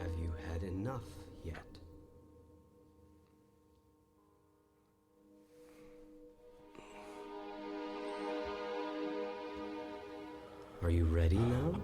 have you had enough yet? Are you ready now?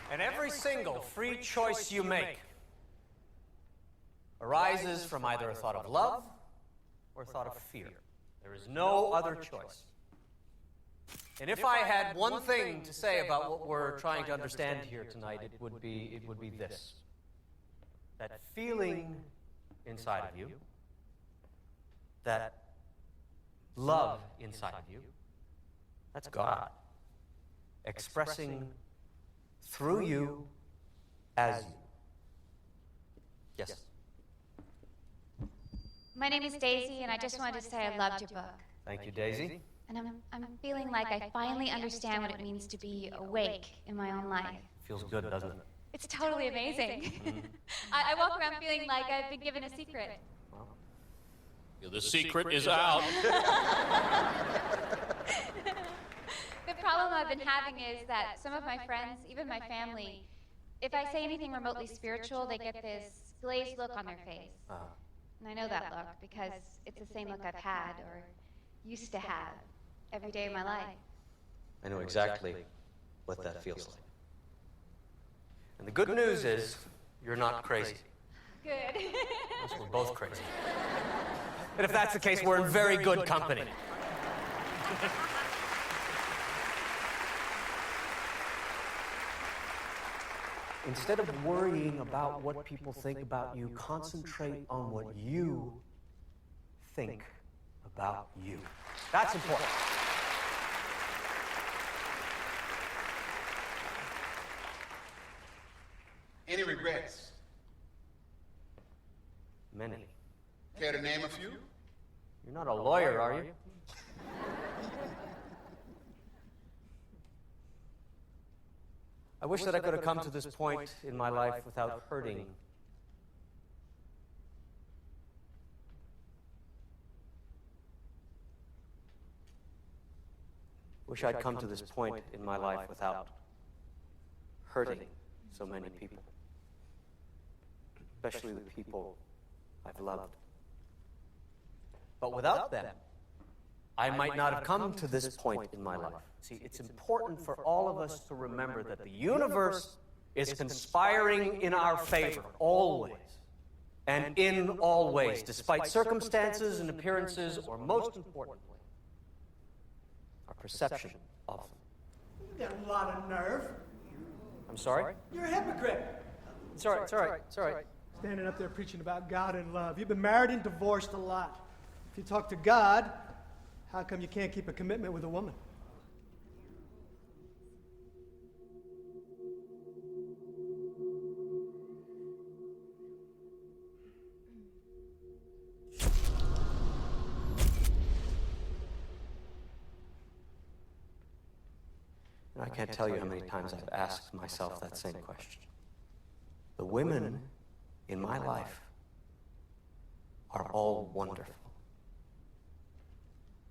And every single free choice you make arises from either a thought of love or a thought of fear. There is no other choice. And if I had one thing to say about what we're trying to understand here tonight, it would be this. That feeling inside of you, that love inside of you, that's God expressing through you as you. Yes. My name is Daisy, and I just wanted to say I loved your book. Thank you, Daisy. And I'm feeling like I finally understand what it means to be awake in my own life. Feels good, doesn't it? It's totally amazing. I walk around feeling like I've been given a secret. Well, the secret is out. The problem I've been having is that some of my friends, even my family, if I say anything remotely spiritual, they get this glazed look on their face. And I know that look because it's the same look I've had or used to have every day of my life. I know exactly what that feels like. And the good news is, you're not crazy. Good. Unless we're both crazy. And if that's the case, we're in very good company. Instead of worrying about what people think about you, concentrate on what you think about you. That's important. Any regrets? Many. Care to name a few? You're not a lawyer, are you? I wish that I could have come to this point in my life without hurting. Wish I'd come to this point in my life without hurting so many people, especially the people I've loved. But without them, I might not have come to this point in my life. See, it's important for all of us to remember that the universe is conspiring in our favor, always, and in all ways, despite circumstances and appearances, or most importantly, our perception of them. You got a lot of nerve. I'm sorry? You're a hypocrite. It's all right, it's all right, it's all right. Standing up there preaching about God and love. You've been married and divorced a lot. If you talk to God, how come you can't keep a commitment with a woman? I can't tell you how many times I've asked myself that same question. The women in my life are all wonderful.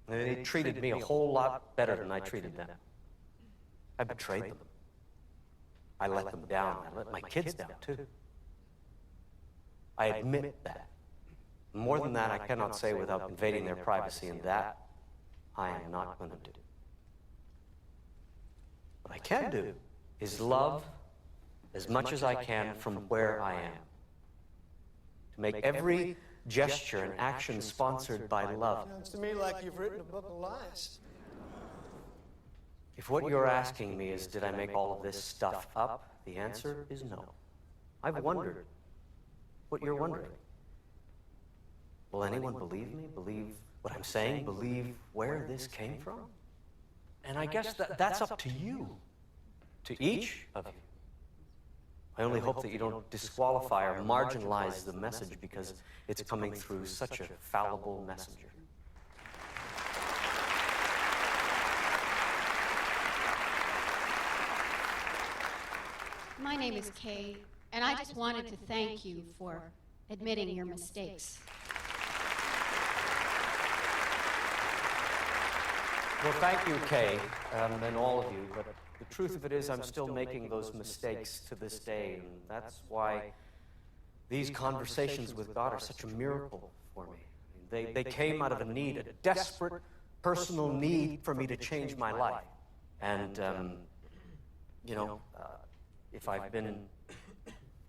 They treated me a whole lot better than I treated them. I betrayed them. I let them down. I let my kids down, too. I admit that. More than that, I cannot say without invading their privacy, and that I am not going to do. What I can do is love as much as I can from where I am. To make every gesture and action sponsored by love. Sounds to me like you've written a book of lies. If what you're asking me is, did I make all of this stuff up? The answer is no. I've wondered what you're wondering. Will anyone believe me? Believe what I'm saying? Believe where this came from? And I guess that's up to you, to each of you. I only hope that you don't disqualify or marginalize the message because it's coming through such a fallible messenger. My name is Kay, and I just wanted to thank you for admitting your mistakes. Well, thank you, Kay, and all of you, but the truth of it is I'm still making those mistakes to this day, and that's why these conversations with God are such a miracle for me. They came out of a need, a desperate personal need for me to change my life. And, if I've been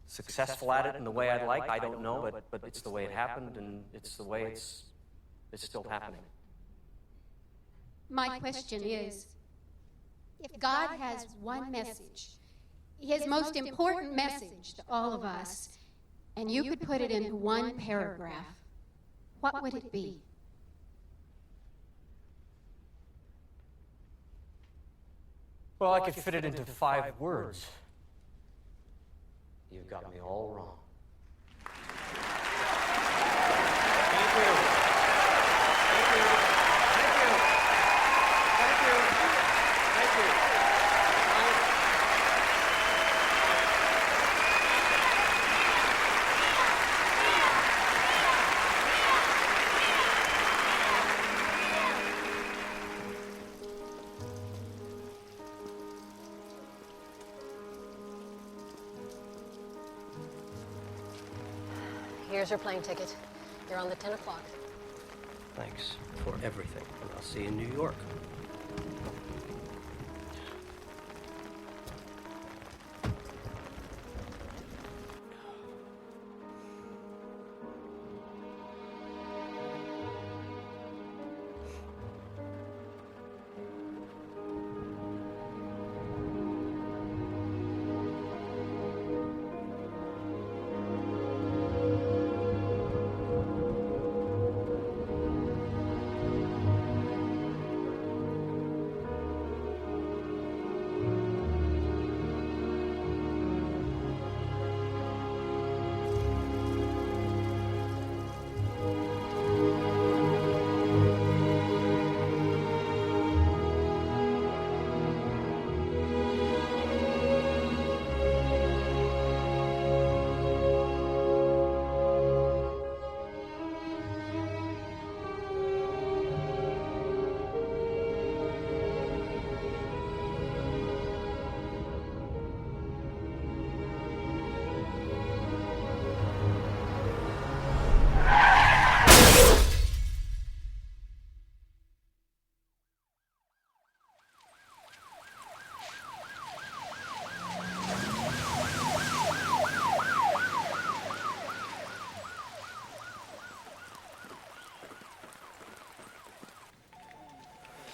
successful at it in the way I'd like, I don't know, but it's the way it happened, and it's the way it's still happening. My question is, if God has one message, his most important message to all of us, and you could put it into one paragraph, what would it be? Well, I could fit it into 5 words. You've got me all wrong. Thank you. Thank you. Thank you. Thank you. Thank you. Here's your plane ticket. You're on the 10 o'clock. Thanks for everything, and I'll see you in New York.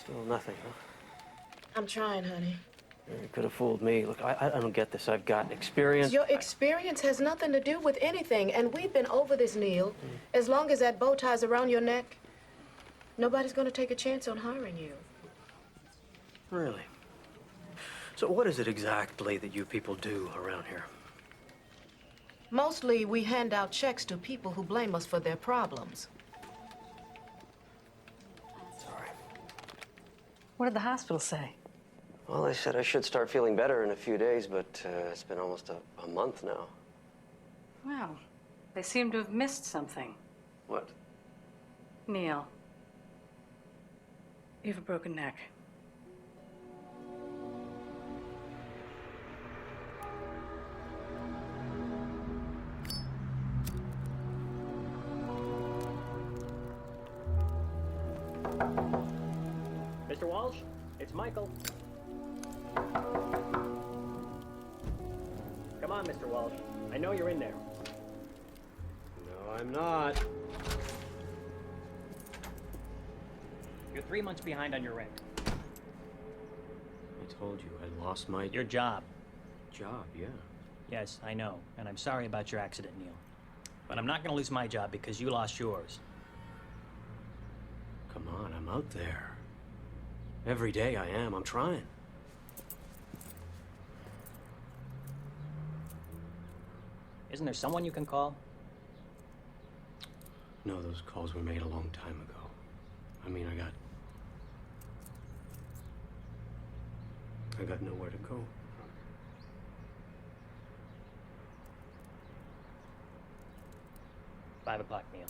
Still nothing, huh? I'm trying, honey. You could have fooled me. Look, I don't get this. I've got experience. Your experience has nothing to do with anything, and we've been over this, Neale. As long as that bow tie's around your neck, nobody's going to take a chance on hiring you. Really? So what is it exactly that you people do around here? Mostly, we hand out checks to people who blame us for their problems. Sorry. What did the hospital say? Well, they said I should start feeling better in a few days, but it's been almost a month now. Well, they seem to have missed something. What? Neale, you have a broken neck. Mr. Walsh, it's Michael. Come on, Mr. Walsh. I know you're in there. No, I'm not. You're 3 months behind on your rent. I told you, I lost my... Your job. Job, yeah. Yes, I know. And I'm sorry about your accident, Neale. But I'm not going to lose my job because you lost yours. Come on, I'm out there. Every day I am. I'm trying. Isn't there someone you can call? No, those calls were made a long time ago. I mean, I got nowhere to go. $5 o'clock, Neale.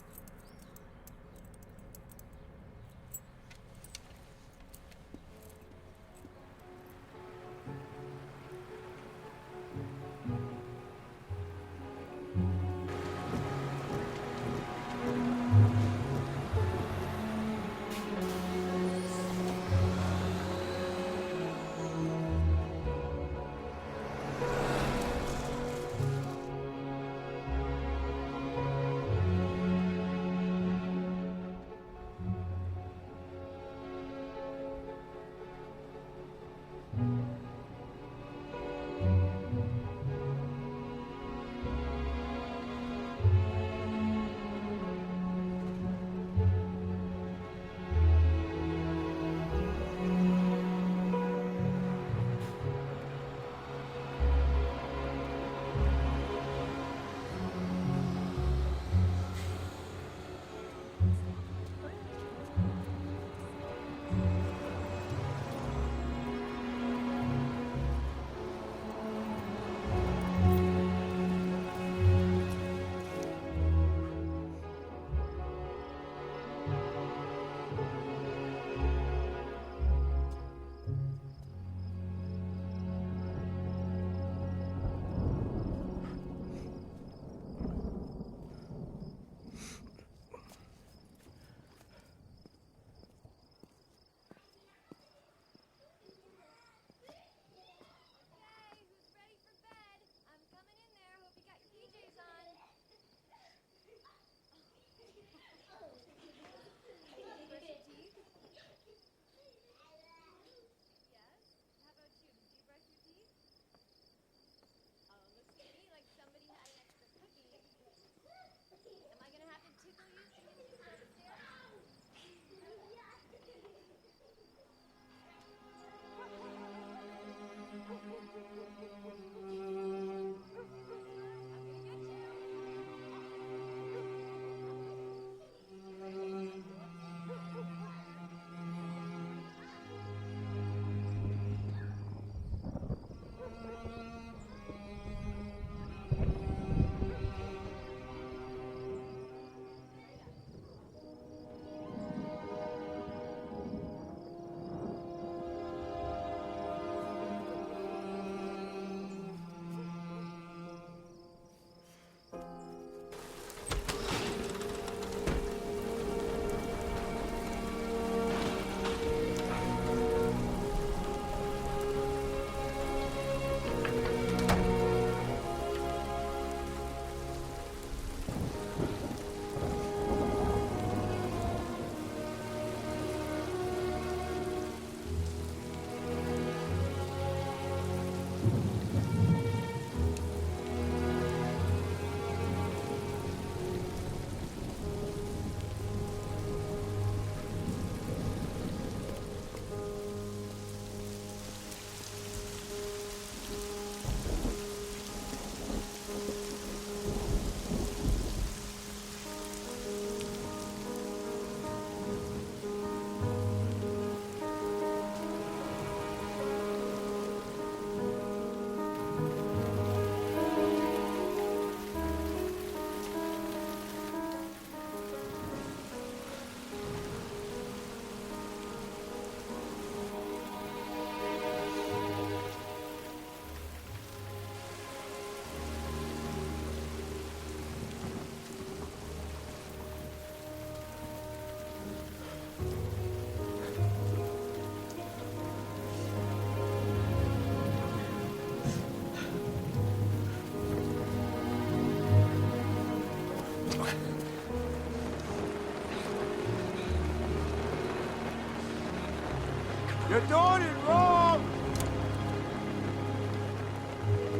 You're doing it wrong!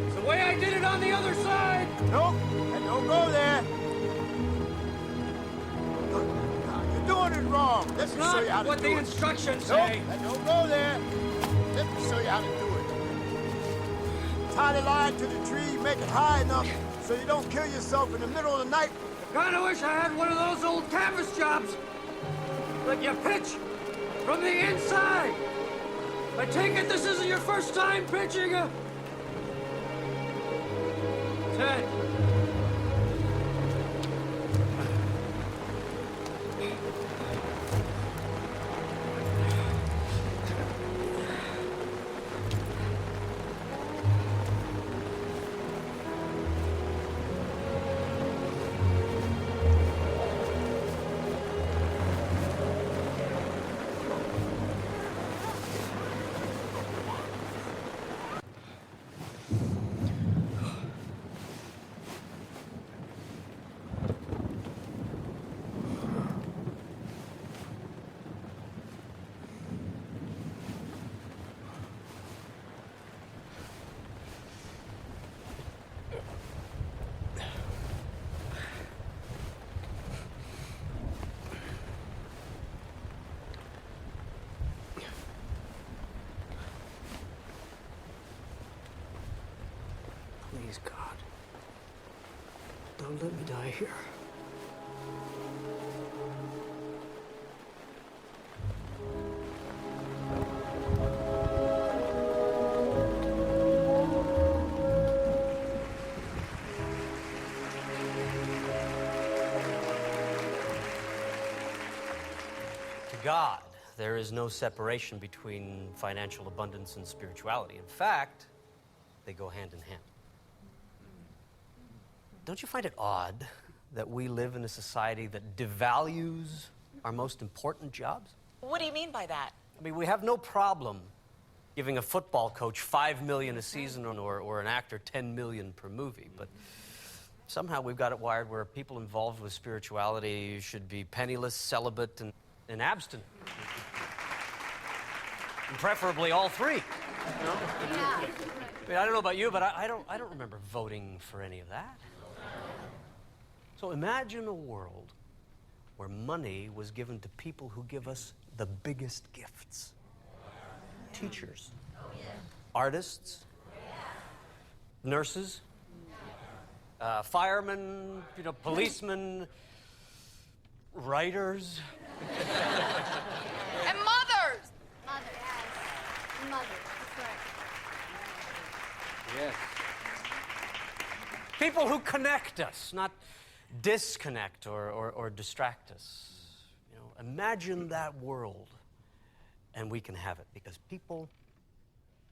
It's the way I did it on the other side! Nope, and don't go there. You're doing it wrong. Let me show you how to do it. That's not what the instructions Nope, say. and don't go there. Let me show you how to do it. Tie the line to the tree, make it high enough so you don't kill yourself in the middle of the night. Kinda wish I had one of those old canvas jobs. Like you pitch from the inside. I take it this isn't your first time pitching a... Ted. Please, God. Don't let me die here. To God, there is no separation between financial abundance and spirituality. In fact, they go hand in hand. Don't you find it odd that we live in a society that devalues our most important jobs? What do you mean by that? I mean, we have no problem giving a football coach $5 million a season or an actor $10 million per movie, but somehow we've got it wired where people involved with spirituality should be penniless, celibate, and abstinent. And preferably all three. You know? Yeah. I mean, I don't know about you, but I don't remember voting for any of that. So imagine a world where money was given to people who give us the biggest gifts. Teachers, artists, nurses, firemen, policemen, writers. And mothers! Mother, yes. Mother, that's right. Yes. People who connect us, not disconnect or distract us. Imagine that world, and we can have it, because people,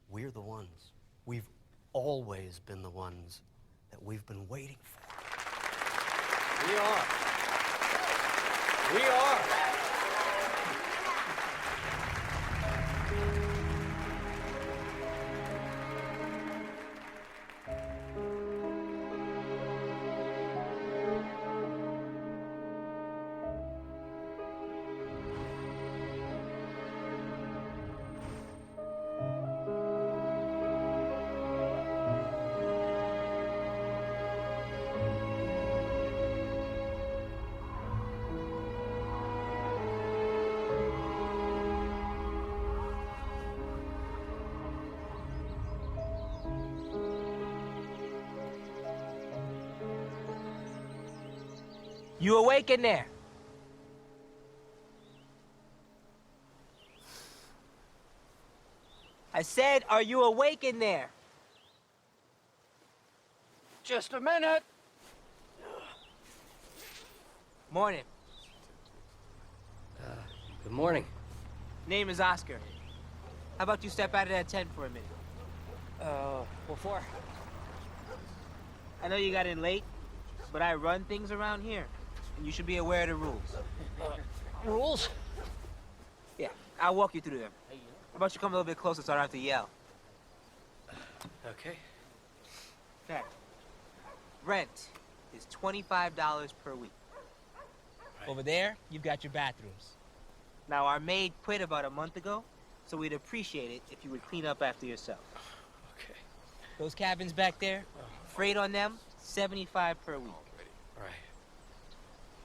we're the ones. We've always been the ones that we've been waiting for. We are. We are. You awake in there? I said, are you awake in there? Just a minute. Morning. Good morning. Name is Oscar. How about you step out of that tent for a minute? What for? I know you got in late, but I run things around here, and you should be aware of the rules. Rules? Yeah, I'll walk you through them. How about you come a little bit closer so I don't have to yell? Okay. Okay. Rent is $25 per week. Right. Over there, you've got your bathrooms. Now, our maid quit about a month ago, so we'd appreciate it if you would clean up after yourself. Okay. Those cabins back there, freight on them, $75 per week. Right.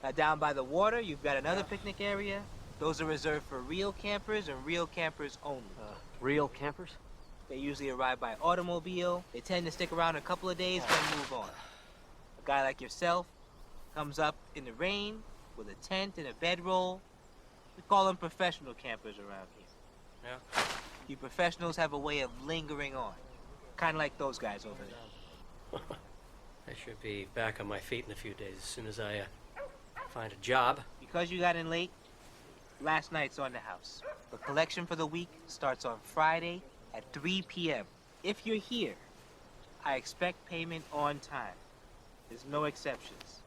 Now down by the water, you've got another picnic area. Those are reserved for real campers and real campers only. Real campers? They usually arrive by automobile. They tend to stick around a couple of days, then move on. A guy like yourself comes up in the rain with a tent and a bedroll. We call them professional campers around here. Yeah. You professionals have a way of lingering on. Kind of like those guys over there. I should be back on my feet in a few days as soon as I find a job. Because you got in late, last night's on the house. The collection for the week starts on Friday at 3 p.m. If you're here, I expect payment on time. There's no exceptions.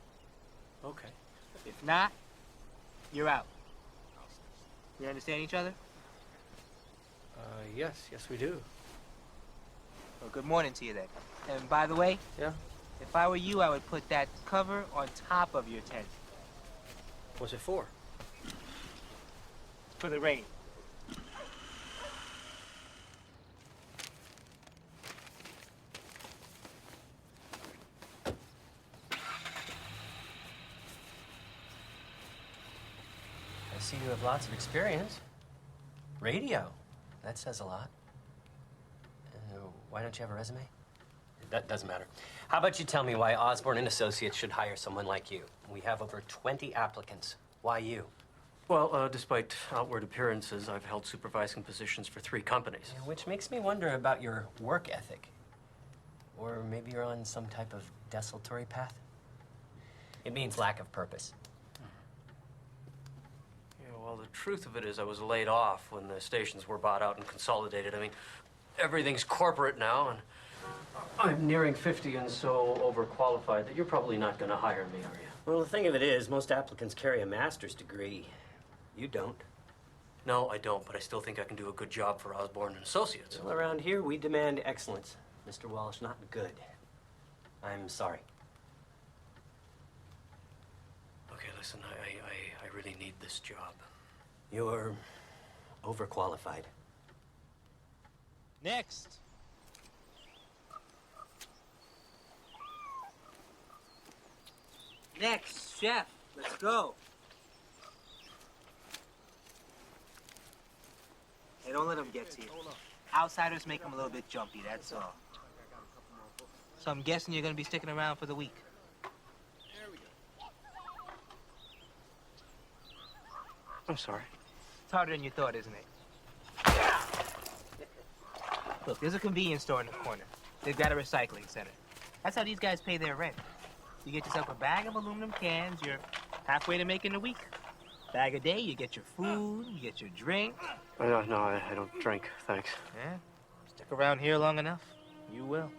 Okay. If not, you're out. We understand each other? Yes, we do. Well, good morning to you then. And by the way, Yeah? if I were you, I would put that cover on top of your tent. What's it for? For the rain. I see you have lots of experience. Radio. That says a lot. Why don't you have a resume? That doesn't matter. How about you tell me why Osborne and Associates should hire someone like you? We have over 20 applicants. Why you? Well, despite outward appearances, I've held supervising positions for 3 companies. Yeah, which makes me wonder about your work ethic. Or maybe you're on some type of desultory path? It means lack of purpose. Yeah, well, the truth of it is I was laid off when the stations were bought out and consolidated. I mean, everything's corporate now, and I'm nearing 50 and so overqualified that you're probably not going to hire me, are you? Well, the thing of it is, most applicants carry a master's degree. You don't. No, I don't, but I still think I can do a good job for Osborne and Associates. Well, around here, we demand excellence. Mr. Walsh, not good. I'm sorry. Okay, listen, I really need this job. You're overqualified. Next. Next, chef. Let's go. Hey, don't let them get to you. Outsiders make them a little bit jumpy, that's all. So I'm guessing you're going to be sticking around for the week. I'm sorry. It's harder than you thought, isn't it? Look, there's a convenience store in the corner. They've got a recycling center. That's how these guys pay their rent. You get yourself a bag of aluminum cans, you're halfway to making a week. Bag a day, you get your food, you get your drink. No, I don't drink, thanks. Yeah? Stick around here long enough, you will.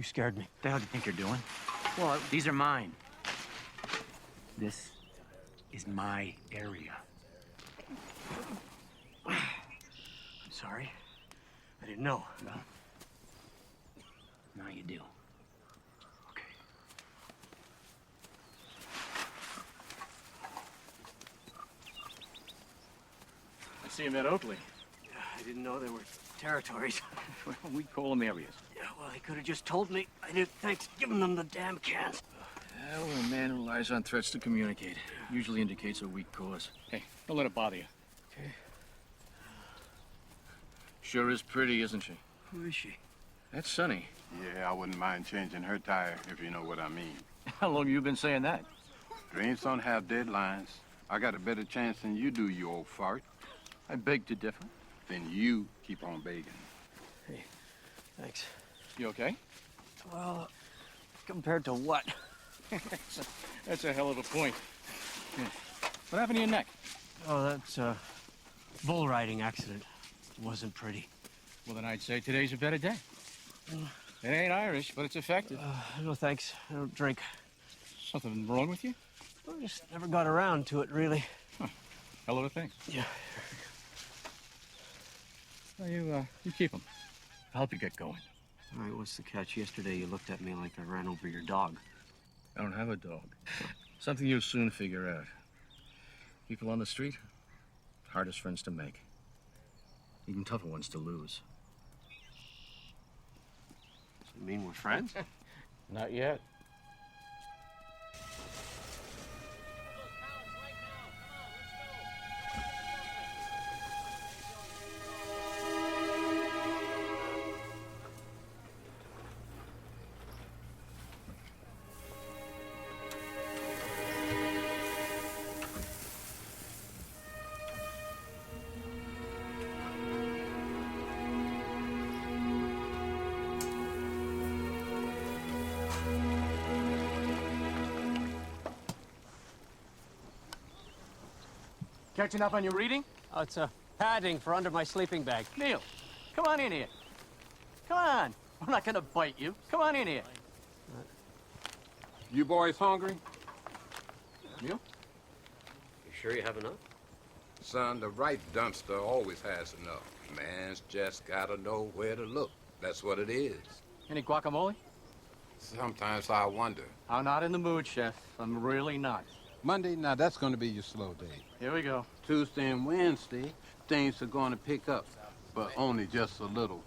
scared me. What the hell do you think you're doing? Well, these are mine. This is my area. I'm sorry. I didn't know. Well, now you do. Okay. I see him at Oakley. I didn't know there were territories. Well, we call them areas. Yeah, well, he could have just told me. I didn't think giving them the damn cans. Well, a man who relies on threats to communicate usually indicates a weak cause. Hey, don't let it bother you. Okay. Sure is pretty, isn't she? Who is she? That's Sunny. Yeah, I wouldn't mind changing her tire, if you know what I mean. How long you been saying that? Dreams don't have deadlines. I got a better chance than you do, you old fart. I beg to differ. Then you keep on begging. Hey, thanks. You okay? Well, compared to what? That's a hell of a point. Yeah. What happened to your neck? Oh, that's a bull riding accident. Wasn't pretty. Well, then I'd say today's a better day. It ain't Irish, but it's effective. No thanks. I don't drink. Something wrong with you? I just never got around to it, really. Huh. Hell of a thing. Yeah. Well, you keep them. I'll help you get going. All right, what's the catch? Yesterday you looked at me like I ran over your dog. I don't have a dog. Something you'll soon figure out. People on the street, hardest friends to make. Even tougher ones to lose. Does it mean we're friends? Not yet. Catching up on your reading? Oh, it's a padding for under my sleeping bag. Neale, come on in here. Come on. I'm not gonna bite you. Come on in here. You boys hungry? Neale? You sure you have enough? Son, the right dumpster always has enough. Man's just gotta know where to look. That's what it is. Any guacamole? Sometimes I wonder. I'm not in the mood, Chef. I'm really not. Monday, now that's gonna be your slow day. Here we go. Tuesday and Wednesday, things are gonna pick up, but only just a little.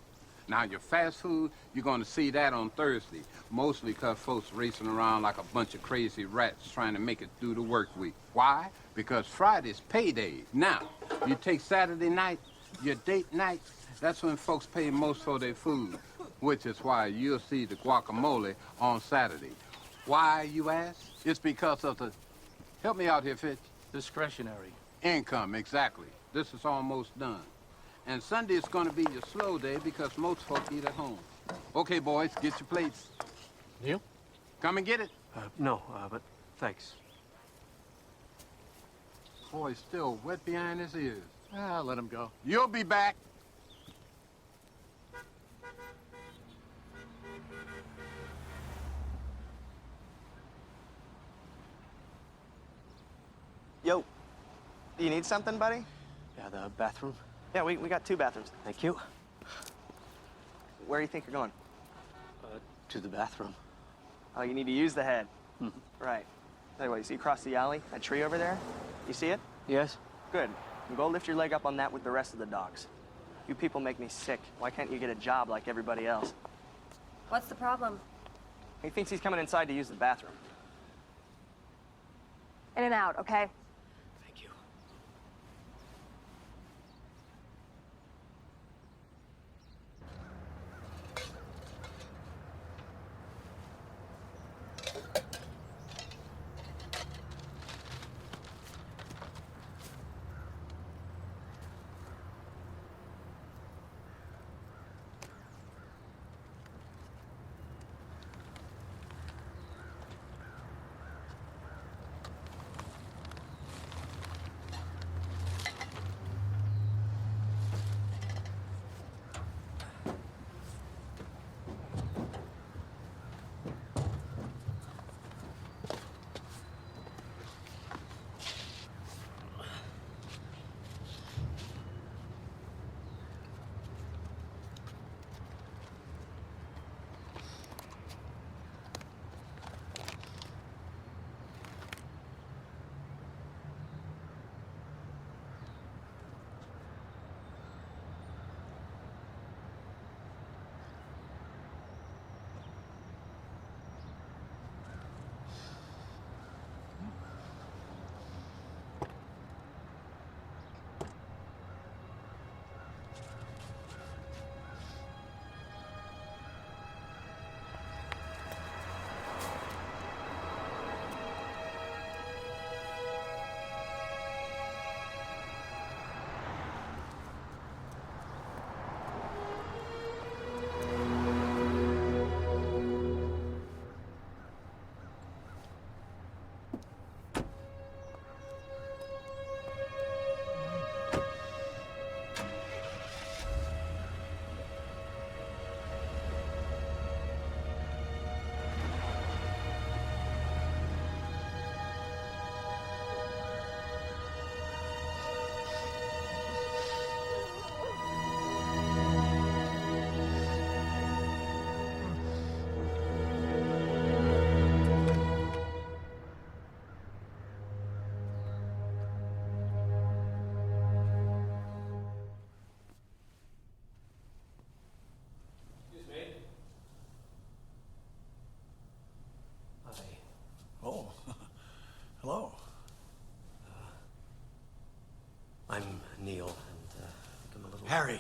Now, your fast food, you're gonna see that on Thursday, mostly because folks racing around like a bunch of crazy rats trying to make it through the work week. Why? Because Friday's payday. Now, you take Saturday night, your date night, that's when folks pay most for their food, which is why you'll see the guacamole on Saturday. Why, you ask? It's because of the, help me out here, Fitch. Discretionary. Income, exactly. This is almost done. And Sunday is going to be your slow day because most folk eat at home. Okay, boys, get your plates. Neale? Come and get it. No, but thanks. Boy's still wet behind his ears. Let him go. You'll be back. Yo, do you need something, buddy? Yeah, the bathroom. Yeah, we got 2 bathrooms. Thank you. Where do you think you're going? To the bathroom. Oh, you need to use the head. Right. Tell you what, you see across the alley, that tree over there? You see it? Yes. Good. You go lift your leg up on that with the rest of the dogs. You people make me sick. Why can't you get a job like everybody else? What's the problem? He thinks he's coming inside to use the bathroom. In and out, okay? Thank you. Neale, and I'm a little... Harry.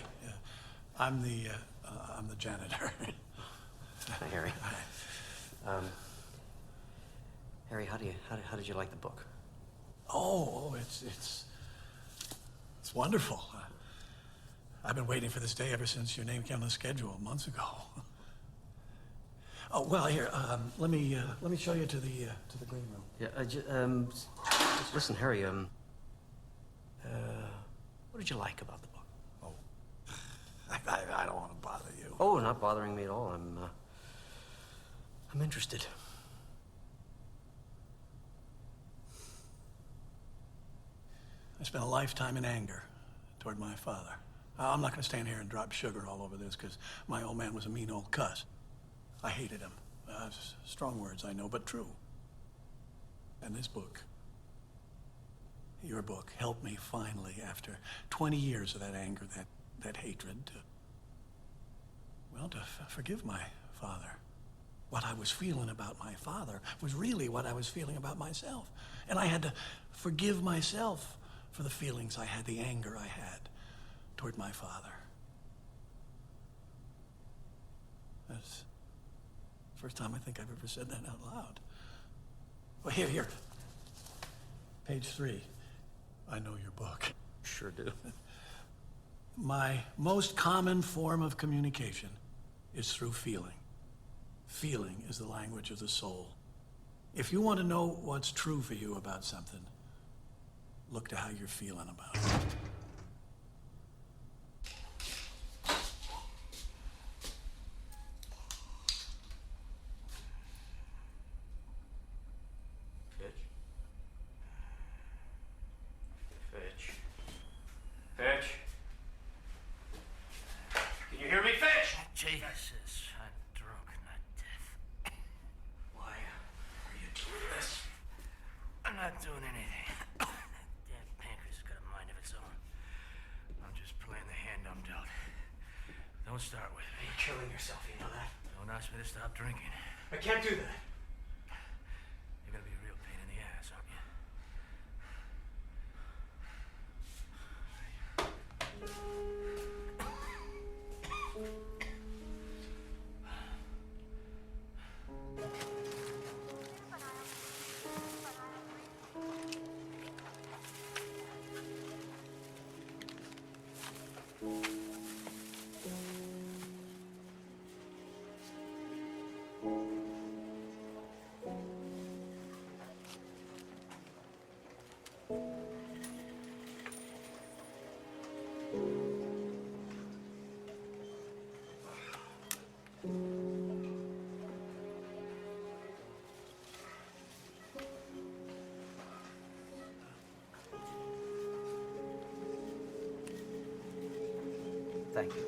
I'm the janitor. Hi, Harry. Harry, how did you like the book? Oh, it's wonderful. I've been waiting for this day ever since your name came on the schedule months ago. Oh, well, here, let me show you to the green room. Yeah, listen, Harry, what did you like about the book? Oh, I don't want to bother you. Oh, not bothering me at all. I'm interested. I spent a lifetime in anger toward my father. I'm not going to stand here and drop sugar all over this, because my old man was a mean old cuss. I hated him. Strong words, I know, but true. And this book, your book, helped me finally, after 20 years of that anger, that hatred, to forgive my father. What I was feeling about my father was really what I was feeling about myself. And I had to forgive myself for the feelings I had, the anger I had toward my father. That's the first time I think I've ever said that out loud. Well, here. Page 3. I know your book. Sure do. My most common form of communication is through feeling. Feeling is the language of the soul. If you want to know what's true for you about something, look to how you're feeling about it. Fitch? Can you hear me, Fitch? Jesus, I'm drunk, not deaf. Why are you doing this? I'm not doing anything. That damn pancreas has got a mind of its own. I'm just playing the hand I'm dealt. Don't start with me. You're killing yourself, you know that? Don't ask me to stop drinking. I can't do that. You're gonna be a real pain in the ass, aren't you? Thank you.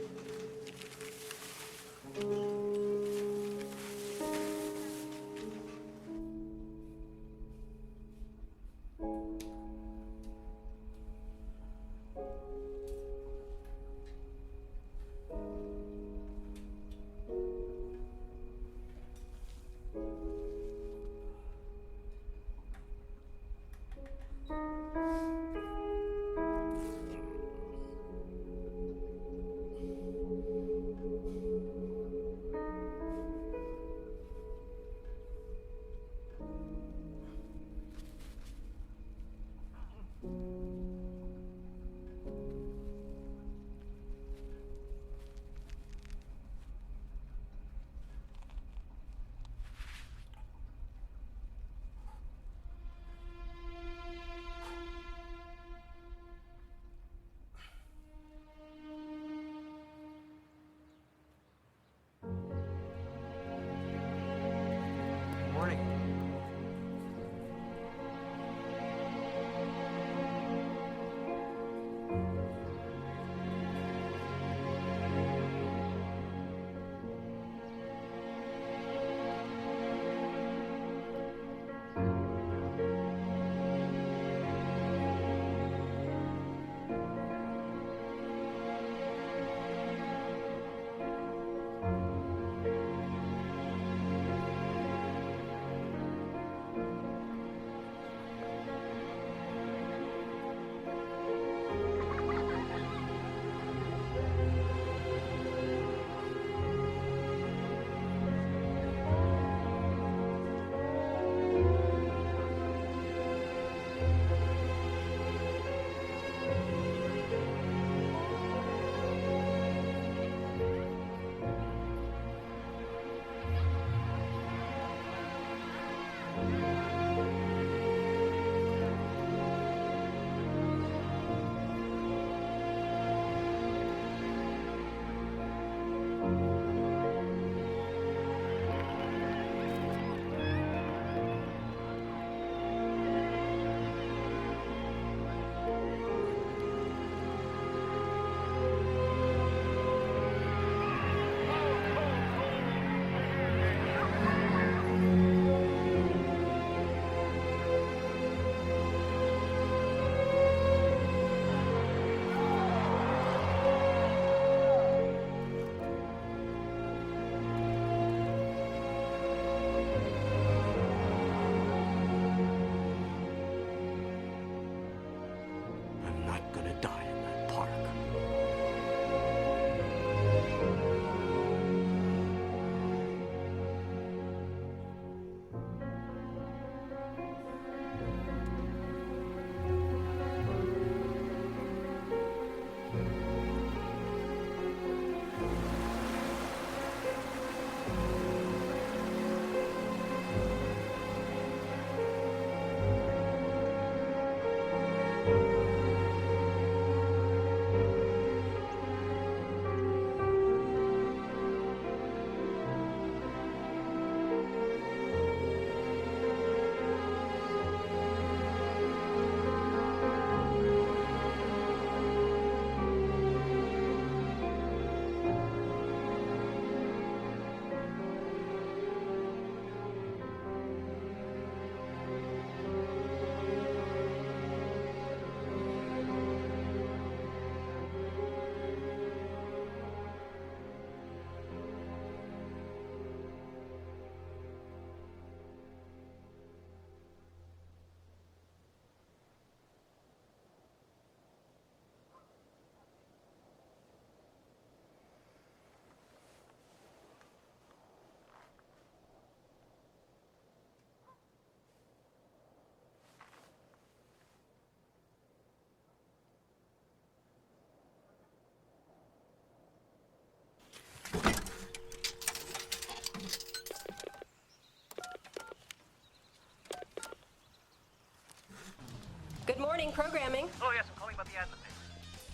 Morning programming. Oh, yes, I'm calling about the ad in the paper.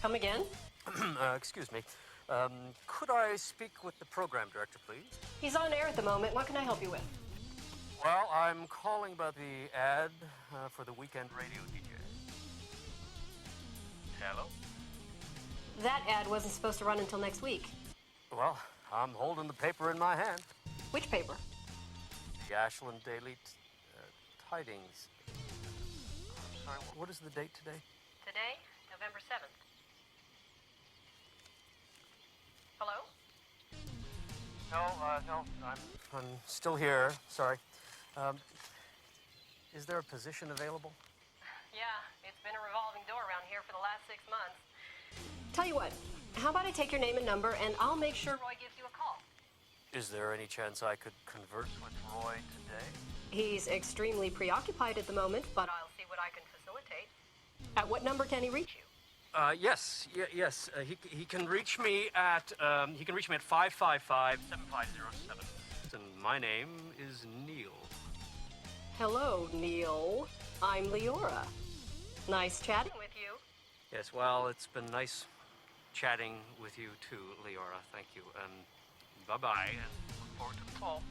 Come again? Excuse me. Could I speak with the program director, please? He's on air at the moment. What can I help you with? Well, I'm calling about the ad for the weekend radio DJ. Hello? That ad wasn't supposed to run until next week. Well, I'm holding the paper in my hand. Which paper? The Ashland Daily Tidings. Sorry, what is the date today? Today, November 7th. Hello? No, I'm still here. Sorry. Is there a position available? Yeah, it's been a revolving door around here for the last 6 months. Tell you what, how about I take your name and number, and I'll make sure Roy gives you a call. Is there any chance I could converse with Roy today? He's extremely preoccupied at the moment, but I'll see what I can facilitate. At what number can he reach you? Yes. He can reach me at 555-7507. And my name is Neale. Hello, Neale. I'm Leora. Nice chatting with you. Yes, well, it's been nice chatting with you too, Leora. Thank you. Bye-bye, and look forward to the call.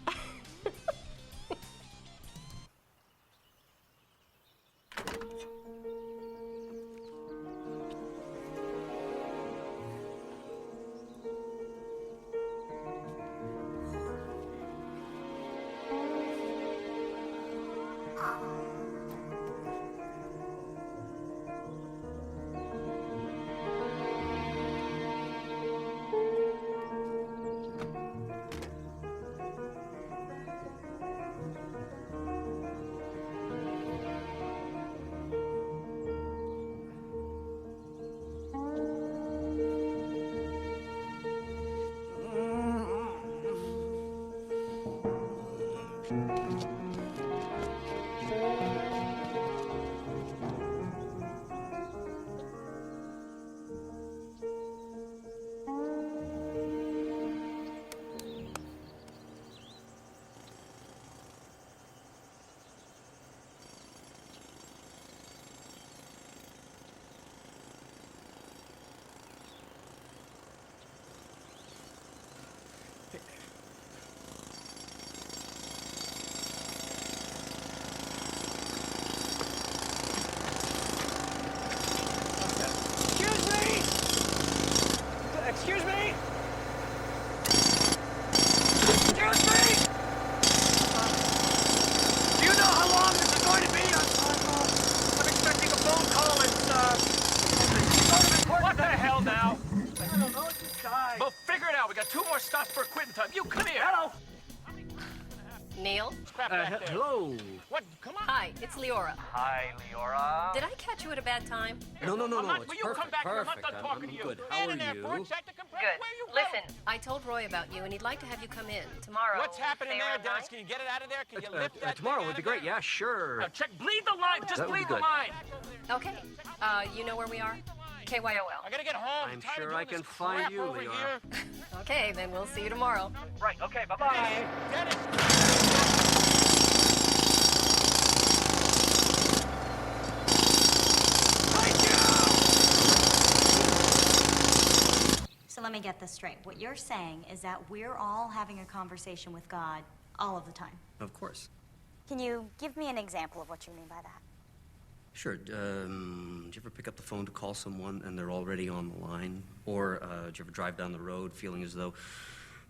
Excuse me! Do you know how long this is going to be? I'm expecting a phone call. It's sort of important. What the hell now? I don't know. It's a guy. Well, figure it out. We got 2 more stops for quitting time. You come here. Hello. Neale? Hello. What? Come on. Hi, it's Leora. Hi, Leora. Did I catch you at a bad time? No. It's Will you perfect. come back here? I'm not Perfect. done talking to you. Good. How are you? Good. Listen, I told Roy about you, and he'd like to have you come in tomorrow. What's happening say there, around Dennis? 9? Can you get it out of there? Can you lift that Tomorrow thing would out be of great. there? Yeah, sure. Now, check. Bleed the line. Just That would be bleed the good. line. Okay. You know where we are? KYOL. I gotta get home. I'm tired of sure doing I can this find crap you, over Leora. here. Okay, then we'll see you tomorrow. Right. Okay. Bye-bye. Dennis. So let me get this straight. What you're saying is that we're all having a conversation with God all of the time. Of course. Can you give me an example of what you mean by that? Sure. Do you ever pick up the phone to call someone and they're already on the line? Or do you ever drive down the road feeling as though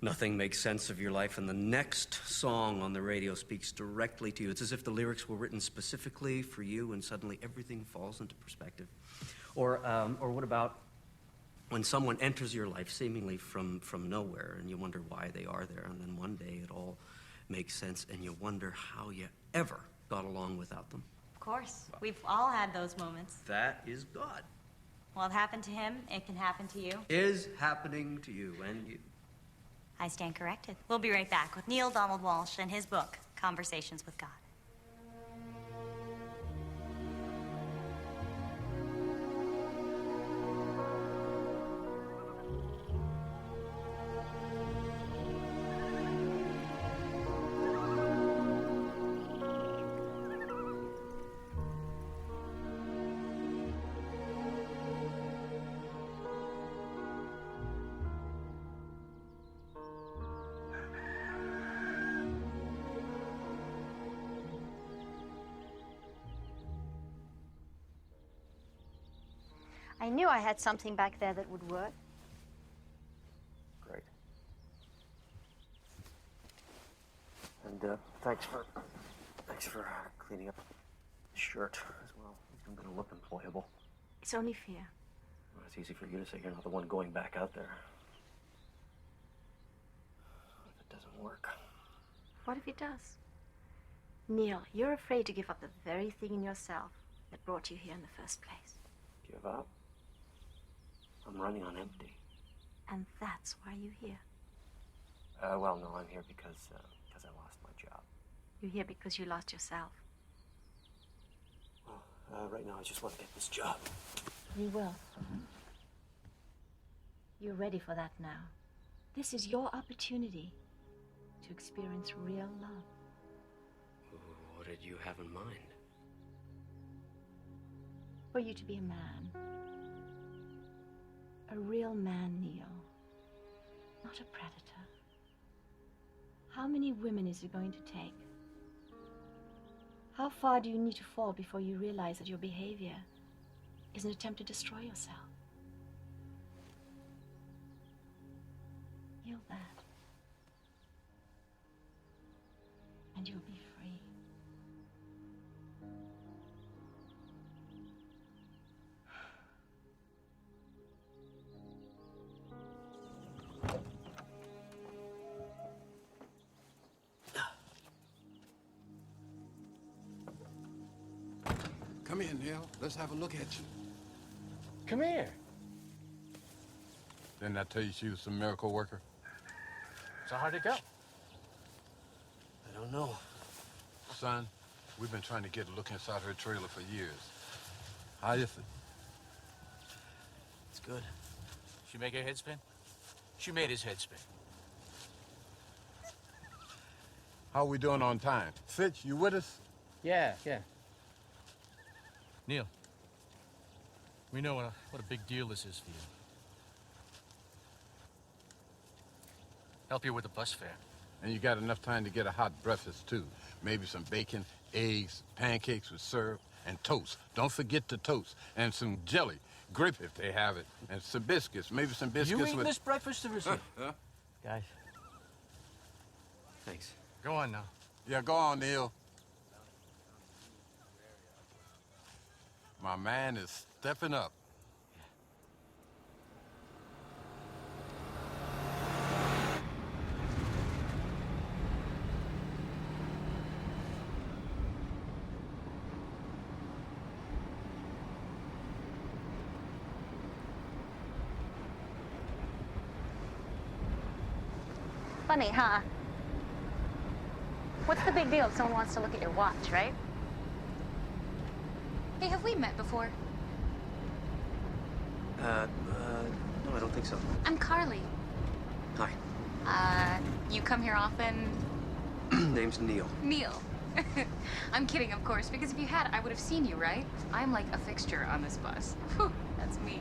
nothing makes sense of your life and the next song on the radio speaks directly to you? It's as if the lyrics were written specifically for you and suddenly everything falls into perspective. Or what about when someone enters your life seemingly from nowhere and you wonder why they are there, and then one day it all makes sense and you wonder how you ever got along without them? Of course. We've all had those moments. That is God. Well, it happened to him. It can happen to you. Is happening to you and you. I stand corrected. We'll be right back with Neale Donald Walsch and his book, Conversations with God. I knew I had something back there that would work. Great. And thanks for cleaning up the shirt as well. I'm gonna look employable. It's only fear. Well, it's easy for you to say you're not the one going back out there. What if it doesn't work? What if it does? Neale, you're afraid to give up the very thing in yourself that brought you here in the first place. Give up? I'm running on empty. And that's why you're here. Well, no, I'm here because I lost my job. You're here because you lost yourself. Well, right now I just want to get this job. You will. You're ready for that now. This is your opportunity to experience real love. What did you have in mind? For you to be a man. A real man, Neale. Not a predator. How many women is it going to take? How far do you need to fall before you realize that your behavior is an attempt to destroy yourself? Yield that. And you'll be free. Come here, Neale. Let's have a look at you. Come here. Didn't I tell you she was some miracle worker? So how'd it go? I don't know. Son, we've been trying to get a look inside her trailer for years. How is it? It's good. She make her head spin? She made his head spin. How are we doing on time? Fitch, you with us? Yeah. Neale, we know what a big deal this is for you. Help you with the bus fare. And you got enough time to get a hot breakfast, too. Maybe some bacon, eggs, pancakes with syrup, and toast. Don't forget the toast. And some jelly. Grape if they have it. And some biscuits. Maybe some biscuits You eating with... this breakfast or is it? Guys. Thanks. Go on now. Yeah, go on, Neale. My man is stepping up. Funny, huh? What's the big deal if someone wants to look at your watch, right? Hey, have we met before? No, I don't think so. I'm Carly. Hi. You come here often? Name's Neale. Neale. I'm kidding, of course, because if you had, I would have seen you, right? I'm like a fixture on this bus. Whew, that's me.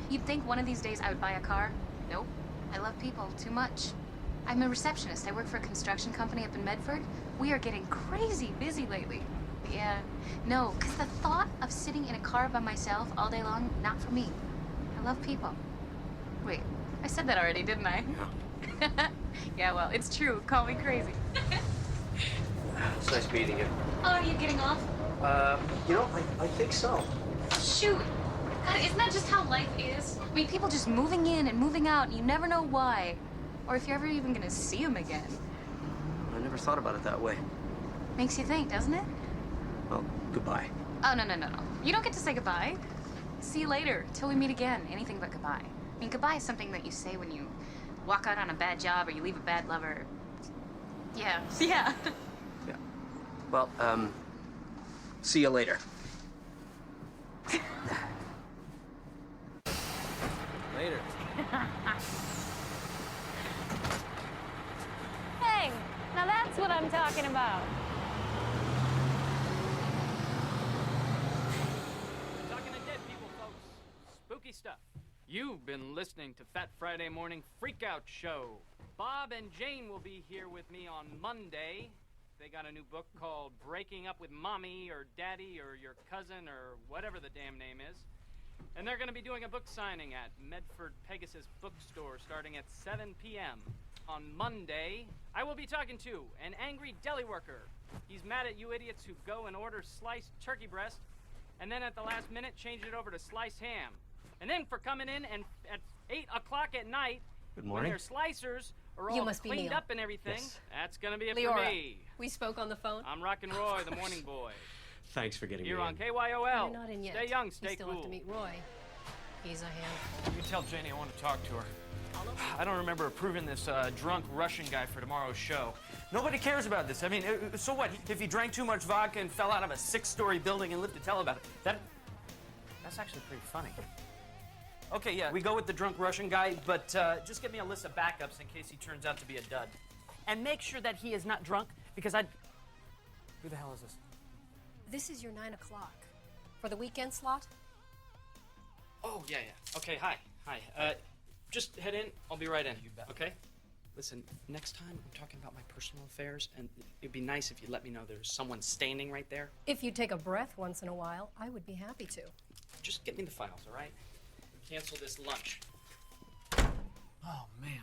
You'd think one of these days I would buy a car? Nope. I love people too much. I'm a receptionist. I work for a construction company up in Medford. We are getting crazy busy lately. Yeah. No, because the thought of sitting in a car by myself all day long, not for me. I love people. Wait, I said that already, didn't I? Yeah. Yeah, well, it's true. Call me crazy. It's nice meeting you. Oh, are you getting off? You know, I think so. Shoot. God, isn't that just how life is? I mean, people just moving in and moving out, and you never know why. Or if you're ever even gonna see them again. I never thought about it that way. Makes you think, doesn't it? Well, goodbye. Oh, no. You don't get to say goodbye. See you later, till we meet again. Anything but goodbye. I mean, goodbye is something that you say when you walk out on a bad job or you leave a bad lover. Yeah. Yeah. Well, see you later. Later. Hey, now that's what I'm talking about. Talking to dead people, folks. Spooky stuff. You've been listening to Fat Friday Morning Freakout Show. Bob and Jane will be here with me on Monday. They got a new book called Breaking Up with Mommy or Daddy or Your Cousin or whatever the damn name is. And they're going to be doing a book signing at Medford Pegasus Bookstore starting at 7 p.m. On Monday, I will be talking to an angry deli worker. He's mad at you idiots who go and order sliced turkey breast and then at the last minute change it over to sliced ham. And then for coming in and at 8 o'clock at night, Good when morning. their slicers are You all must be cleaned Neale. up and everything, Yes. that's going to be it for Leora, me. we spoke on the phone. I'm Rockin' Roy, the morning boy. Thanks for getting Here me on in. KYOL. You're not in yet. Stay young, You stay still cool. have to meet Roy. He's a handful. You tell Janie I want to talk to her. I don't remember approving this drunk Russian guy for tomorrow's show. Nobody cares about this. I mean, so what? If he drank too much vodka and fell out of a 6-story building and lived to tell about it, that's actually pretty funny. Okay, yeah, we go with the drunk Russian guy, but just get me a list of backups in case he turns out to be a dud. And make sure that he is not drunk, because Who the hell is this? This is your 9 o'clock. For the weekend slot? Oh, yeah. Okay, hi. Just head in. I'll be right in. You bet. Okay? Listen, next time I'm talking about my personal affairs, and it'd be nice if you let me know there's someone standing right there. If you take a breath once in a while, I would be happy to. Just get me the files, all right? Cancel this lunch. Oh, man.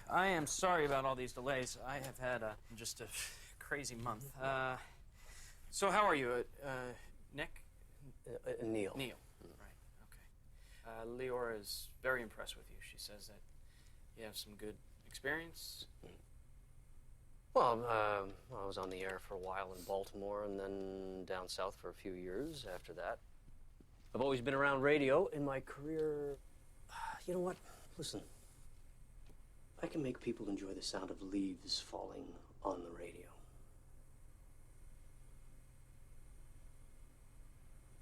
I am sorry about all these delays. I have had just a crazy month. So how are you? Nick? Neale. Neale. Right, okay. Leora is very impressed with you. She says that you have some good experience. Well, I was on the air for a while in Baltimore and then down south for a few years after that. I've always been around radio in my career. You know what? Listen, I can make people enjoy the sound of leaves falling on the radio.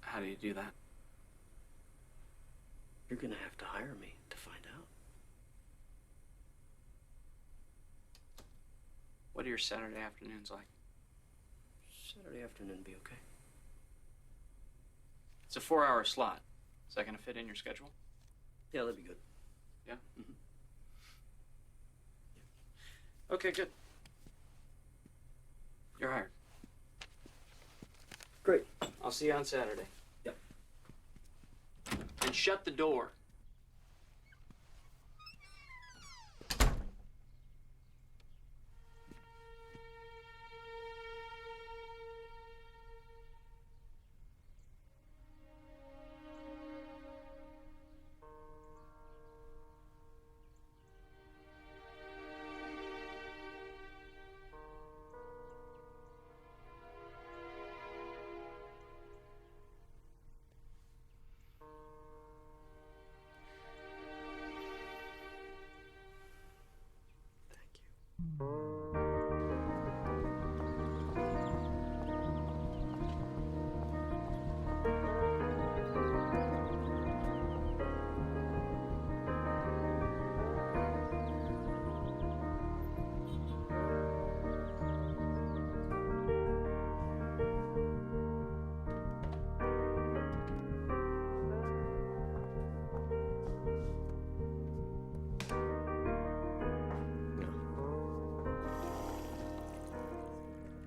How do you do that? You're gonna have to hire me to find out. What are your Saturday afternoons like? Saturday afternoon be okay. It's a 4-hour slot. Is that going to fit in your schedule? Yeah, that'd be good. Yeah? Mm-hmm. Yeah. Okay, good. You're hired. Great. I'll see you on Saturday. Yep. And shut the door.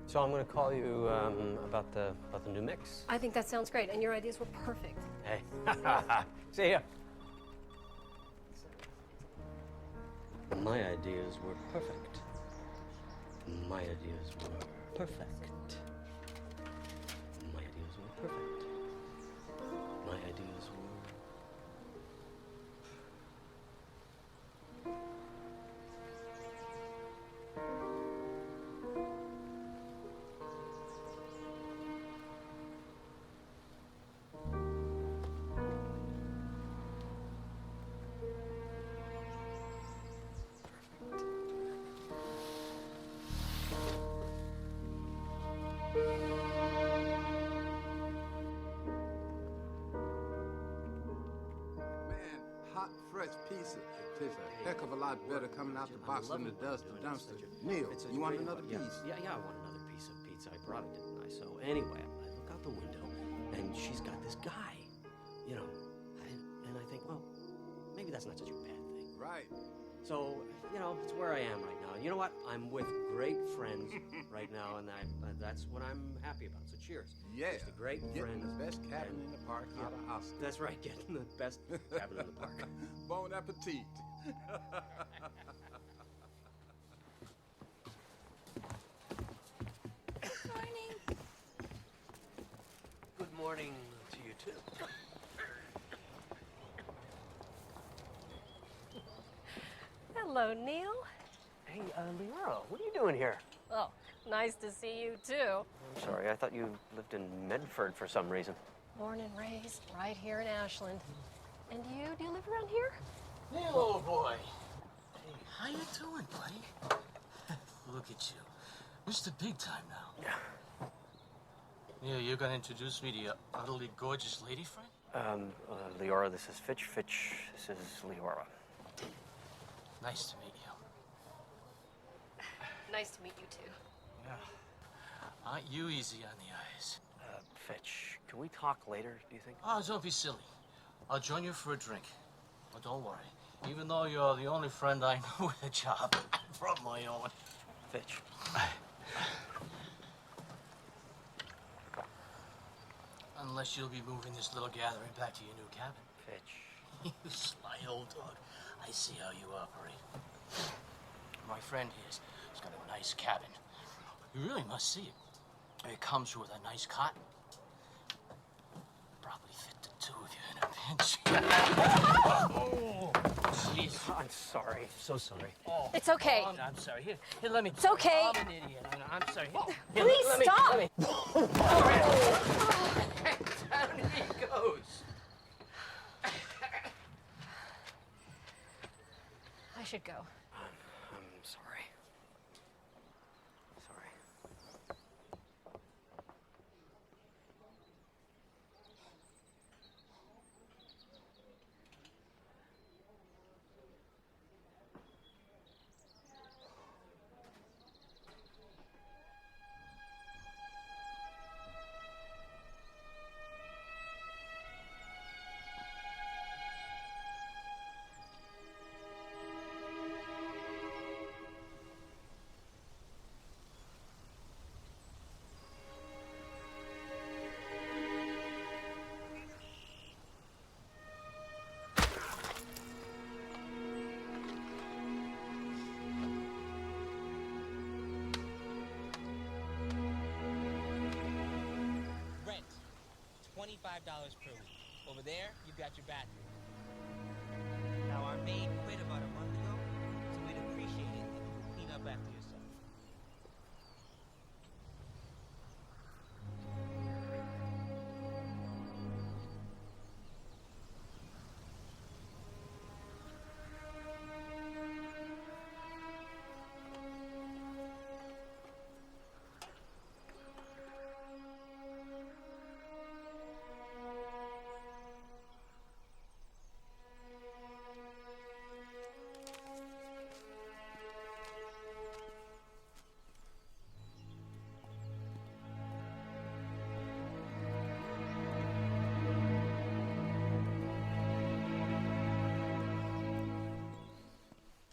So I'm going to call you about the new mix. I think that sounds great, and your ideas were perfect. Hey, see ya. My ideas were perfect. My ideas were perfect. My ideas were perfect. My ideas were... Hot, fresh pizza tastes a heck of a lot better coming out the box than it does the dumpster. Neale, you want another piece? Yeah, I want another piece of pizza. I brought it, didn't I? So anyway, I look out the window, and she's got this guy, you know, and I think, well, maybe that's not such a bad thing. Right. So, you know, it's where I am right now. You know what? I'm with great friends right now, and that's what I'm happy about. So cheers. Yeah. Just a great Getting friend. the best cabin in the park out of Oscar. That's right, getting the best cabin in the park. Bon appetit. Good morning to you, too. Hello, Neale. Hey, Leora, what are you doing here? Oh, nice to see you, too. I'm sorry, I thought you lived in Medford for some reason. Born and raised right here in Ashland. And you? Do you live around here? Neale, old boy. Hey, how you doing, buddy? Look at you. Mr. Big Time now. Yeah. Neale, you're gonna introduce me to your utterly gorgeous lady friend? Leora, this is Fitch. Fitch, this is Leora. Nice to meet you. Nice to meet you, too. Yeah. Aren't you easy on the eyes? Fitch, can we talk later, do you think? Oh, don't be silly. I'll join you for a drink. Oh, don't worry. Even though you're the only friend I know with a job from my own. Fitch. Unless you'll be moving this little gathering back to your new cabin. Fitch. You sly old dog. I see how you operate. My friend here's got a nice cabin. You really must see it. It comes with a nice cot. Probably fit the two of you in a pinch. Oh, jeez. I'm sorry. So sorry. Oh. It's okay. Oh, I'm sorry. Here, let me. It's okay. I'm an idiot. I'm sorry. Here, Please stop. Let me. Down he goes. I should go. I'm sorry. Sorry. Rent, $25 per week. Over there, you've got your bathroom. Now, our maid quit about a month ago, so we'd appreciate it if you would clean up after yourself.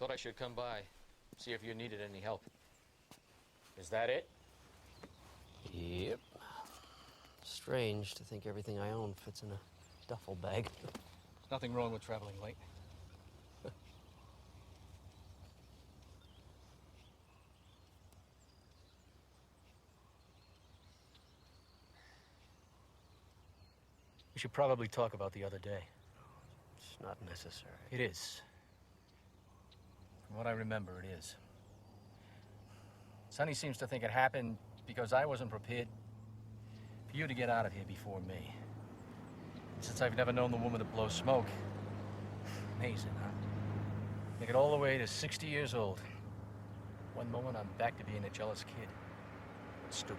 Thought I should come by, see if you needed any help. Is that it? Yep. Strange to think everything I own fits in a duffel bag. There's nothing wrong with traveling late. We should probably talk about the other day. It's not necessary. It is. From what I remember, it is. Sonny seems to think it happened because I wasn't prepared for you to get out of here before me. Since I've never known the woman to blow smoke. Amazing, huh? Make it all the way to 60 years old. One moment, I'm back to being a jealous kid. Stupid.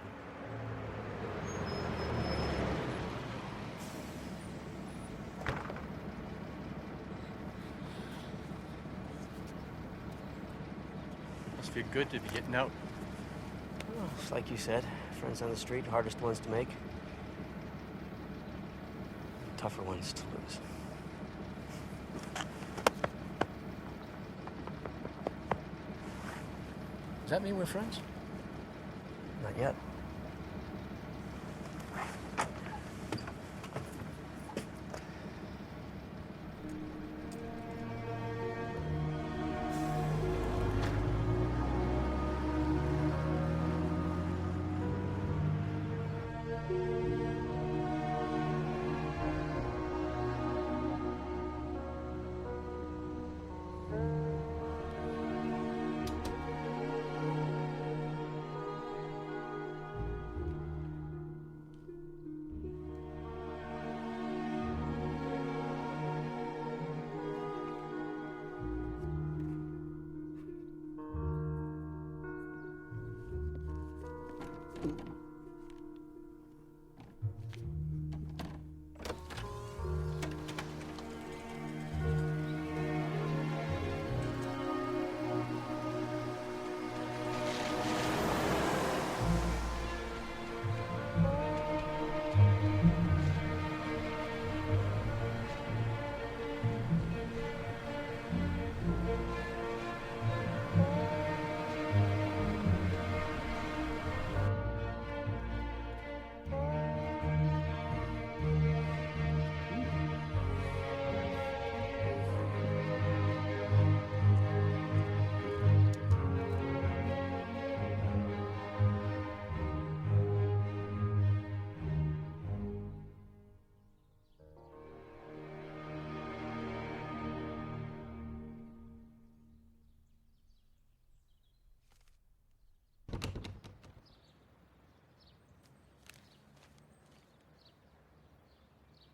Must feel good to be getting out. Well, it's like you said, friends on the street, hardest ones to make. Tougher ones to lose. that mean we're friends? Not yet.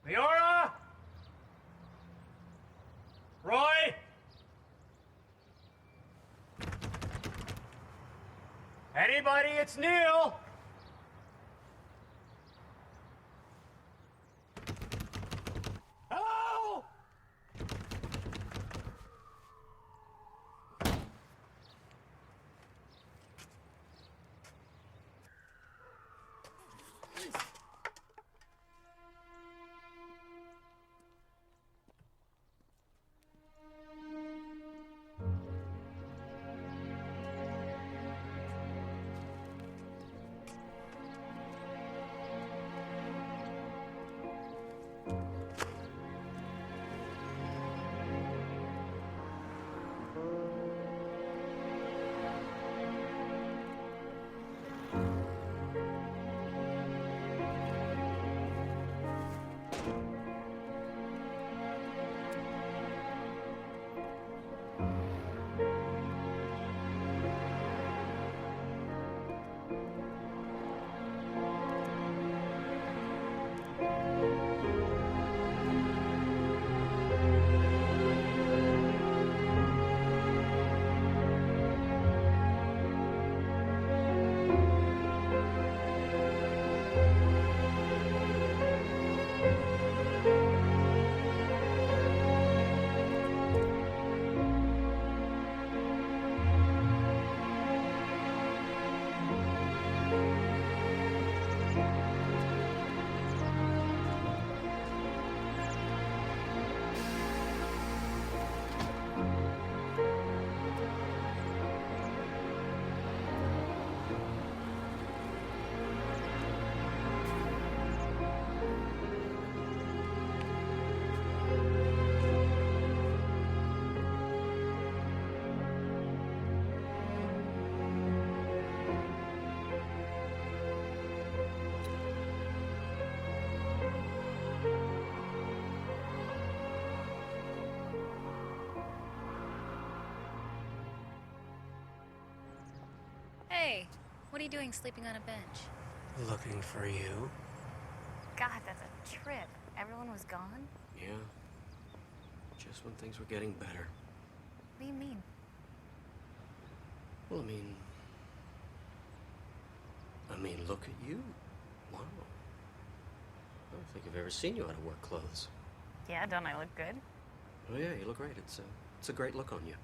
Leora? Roy? Anybody? It's Neale. Hello? Hey, what are you doing sleeping on a bench? Looking for you. God, that's a trip. Everyone was gone? Yeah. Just when things were getting better. What do you mean? Well, I mean, look at you. Wow. I don't think I've ever seen you out of work clothes. Yeah, don't I look good? Oh yeah, you look great. It's a great look on you.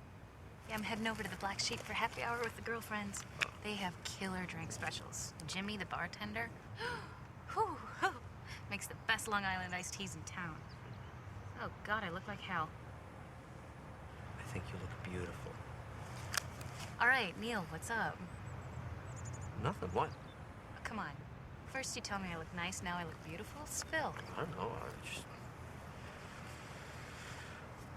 Yeah, I'm heading over to the Black Sheep for happy hour with the girlfriends. They have killer drink specials. Jimmy, the bartender, whew, makes the best Long Island iced teas in town. Oh, God, I look like hell. I think you look beautiful. All right, Neale, what's up? Nothing. What? Come on. First you tell me I look nice, now I look beautiful. Spill. I don't know.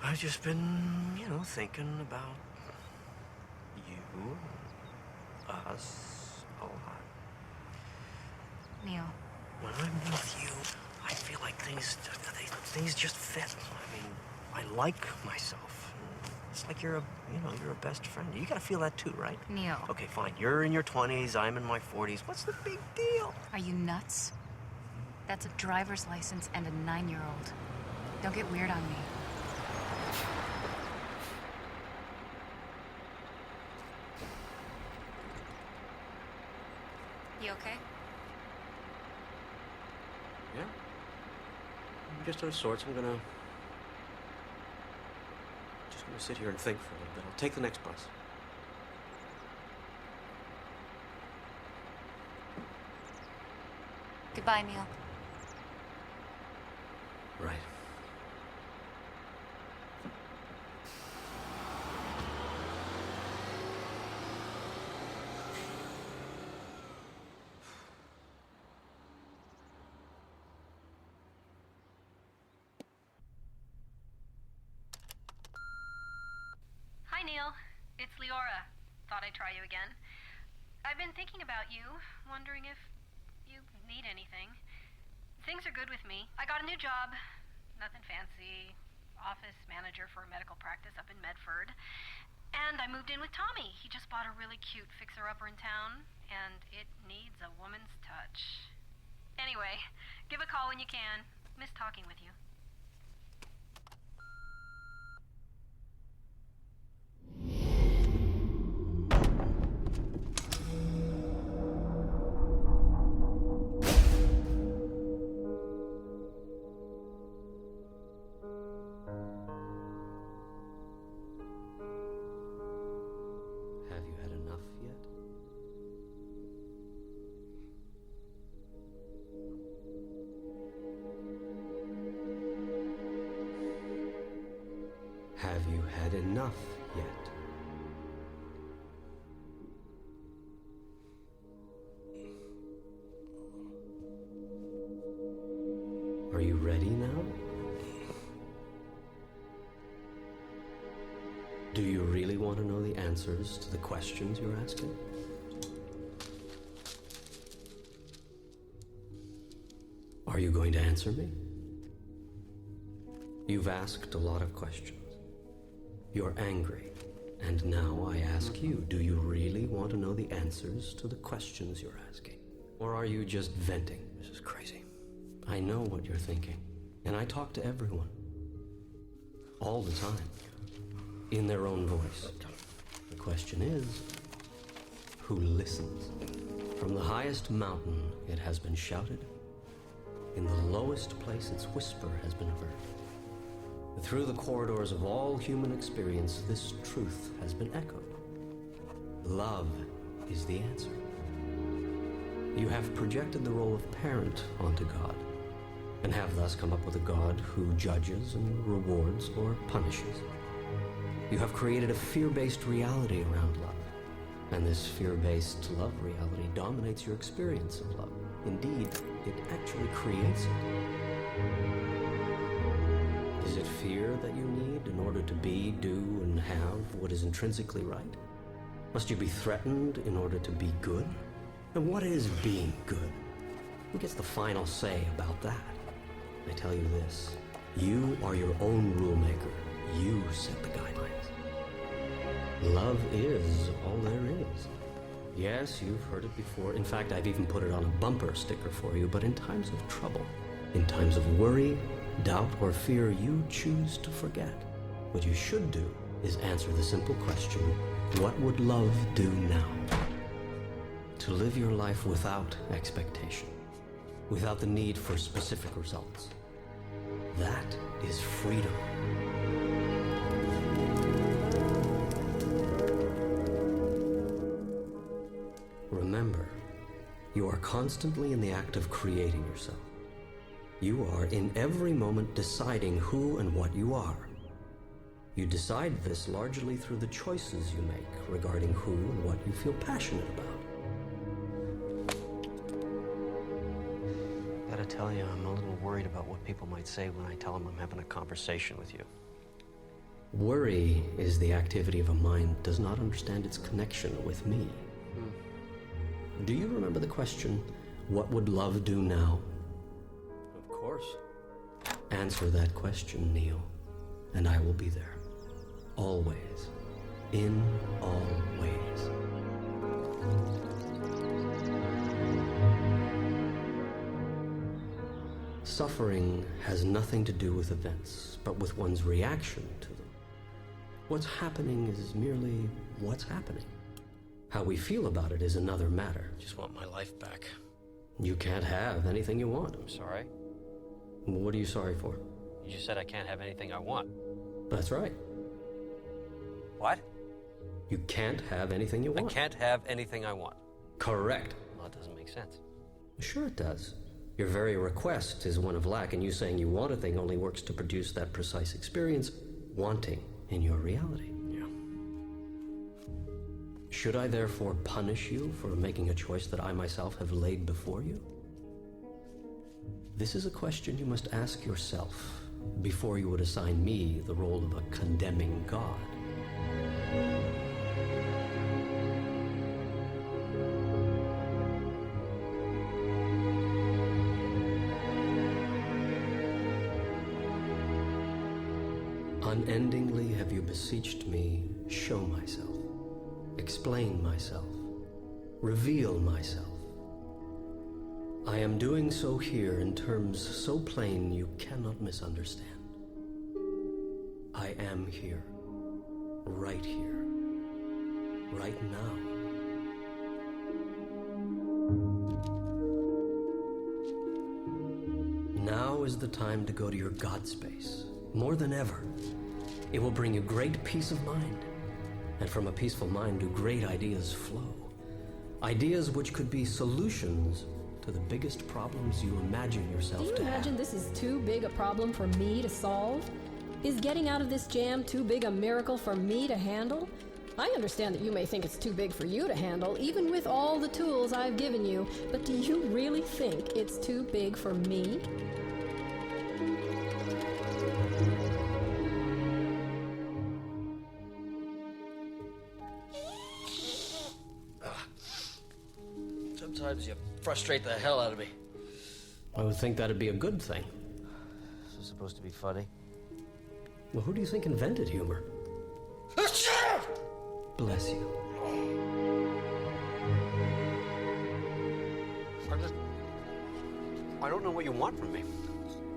I've just been, thinking about you, us, a lot. Neale. When I'm with you, I feel like things just fit. I mean, I like myself. It's like you're a best friend. You gotta feel that too, right? Neale. Okay, fine. You're in your 20s, I'm in my 40s. What's the big deal? Are you nuts? That's a driver's license and a 9-year-old. Don't get weird on me. You okay? Yeah. I'm just out of sorts. I'm gonna sit here and think for a little bit. I'll take the next bus. Goodbye, Neale. Right. Hi, Neale. It's Leora. Thought I'd try you again. I've been thinking about you, wondering if you need anything. Things are good with me. I got a new job. Nothing fancy. Office manager for a medical practice up in Medford. And I moved in with Tommy. He just bought a really cute fixer-upper in town, and it needs a woman's touch. Anyway, give a call when you can. Miss talking with you. Have you had enough yet? Have you had enough yet? Are you ready now? Do you really want to know the answers to the questions you're asking? Are you going to answer me? You've asked a lot of questions. You're angry. And now I ask you, do you really want to know the answers to the questions you're asking? Or are you just venting? This is crazy. I know what you're thinking. And I talk to everyone. All the time. In their own voice. The question is, who listens? From the highest mountain it has been shouted. In the lowest place its whisper has been heard. Through the corridors of all human experience, this truth has been echoed. Love is the answer. You have projected the role of parent onto God, and have thus come up with a God who judges and rewards or punishes. You have created a fear-based reality around love, and this fear-based love reality dominates your experience of love. Indeed, it actually creates it. Is it fear that you need in order to be, do, and have what is intrinsically right? Must you be threatened in order to be good? And what is being good? Who gets the final say about that? I tell you this, you are your own rule maker. You set the guidelines. Love is all there is. Yes, you've heard it before. In fact, I've even put it on a bumper sticker for you, but in times of trouble, in times of worry, doubt, or fear, you choose to forget. What you should do is answer the simple question, what would love do now? To live your life without expectation, without the need for specific results. That is freedom. Remember, you are constantly in the act of creating yourself. You are in every moment deciding who and what you are. You decide this largely through the choices you make regarding who and what you feel passionate about. Gotta tell you, I'm a little worried about what people might say when I tell them I'm having a conversation with you. Worry is the activity of a mind that does not understand its connection with me. Do you remember the question, what would love do now? Of course. Answer that question, Neale, and I will be there. Always. In all ways. Suffering has nothing to do with events, but with one's reaction to them. What's happening is merely what's happening. How we feel about it is another matter. Just want my life back. You can't have anything you want. I'm sorry. What are you sorry for? You just said I can't have anything I want. That's right. What? You can't have anything you want. I can't have anything I want. Correct. Well, that doesn't make sense. Sure it does. Your very request is one of lack, and you saying you want a thing only works to produce that precise experience, wanting, in your reality. Yeah. Should I therefore punish you for making a choice that I myself have laid before you? This is a question you must ask yourself before you would assign me the role of a condemning God. Unendingly have you beseeched me, show myself, explain myself, reveal myself. I am doing so here in terms so plain you cannot misunderstand. I am here, right now. Now is the time to go to your God space, more than ever. It will bring you great peace of mind, and from a peaceful mind do great ideas flow. Ideas which could be solutions to the biggest problems you imagine yourself to have. Do you imagine this is too big a problem for me to solve? Is getting out of this jam too big a miracle for me to handle? I understand that you may think it's too big for you to handle, even with all the tools I've given you, but do you really think it's too big for me? Sometimes you frustrate the hell out of me. I would think that'd be a good thing. This is supposed to be funny. Well, who do you think invented humor? Bless you. I don't know what you want from me.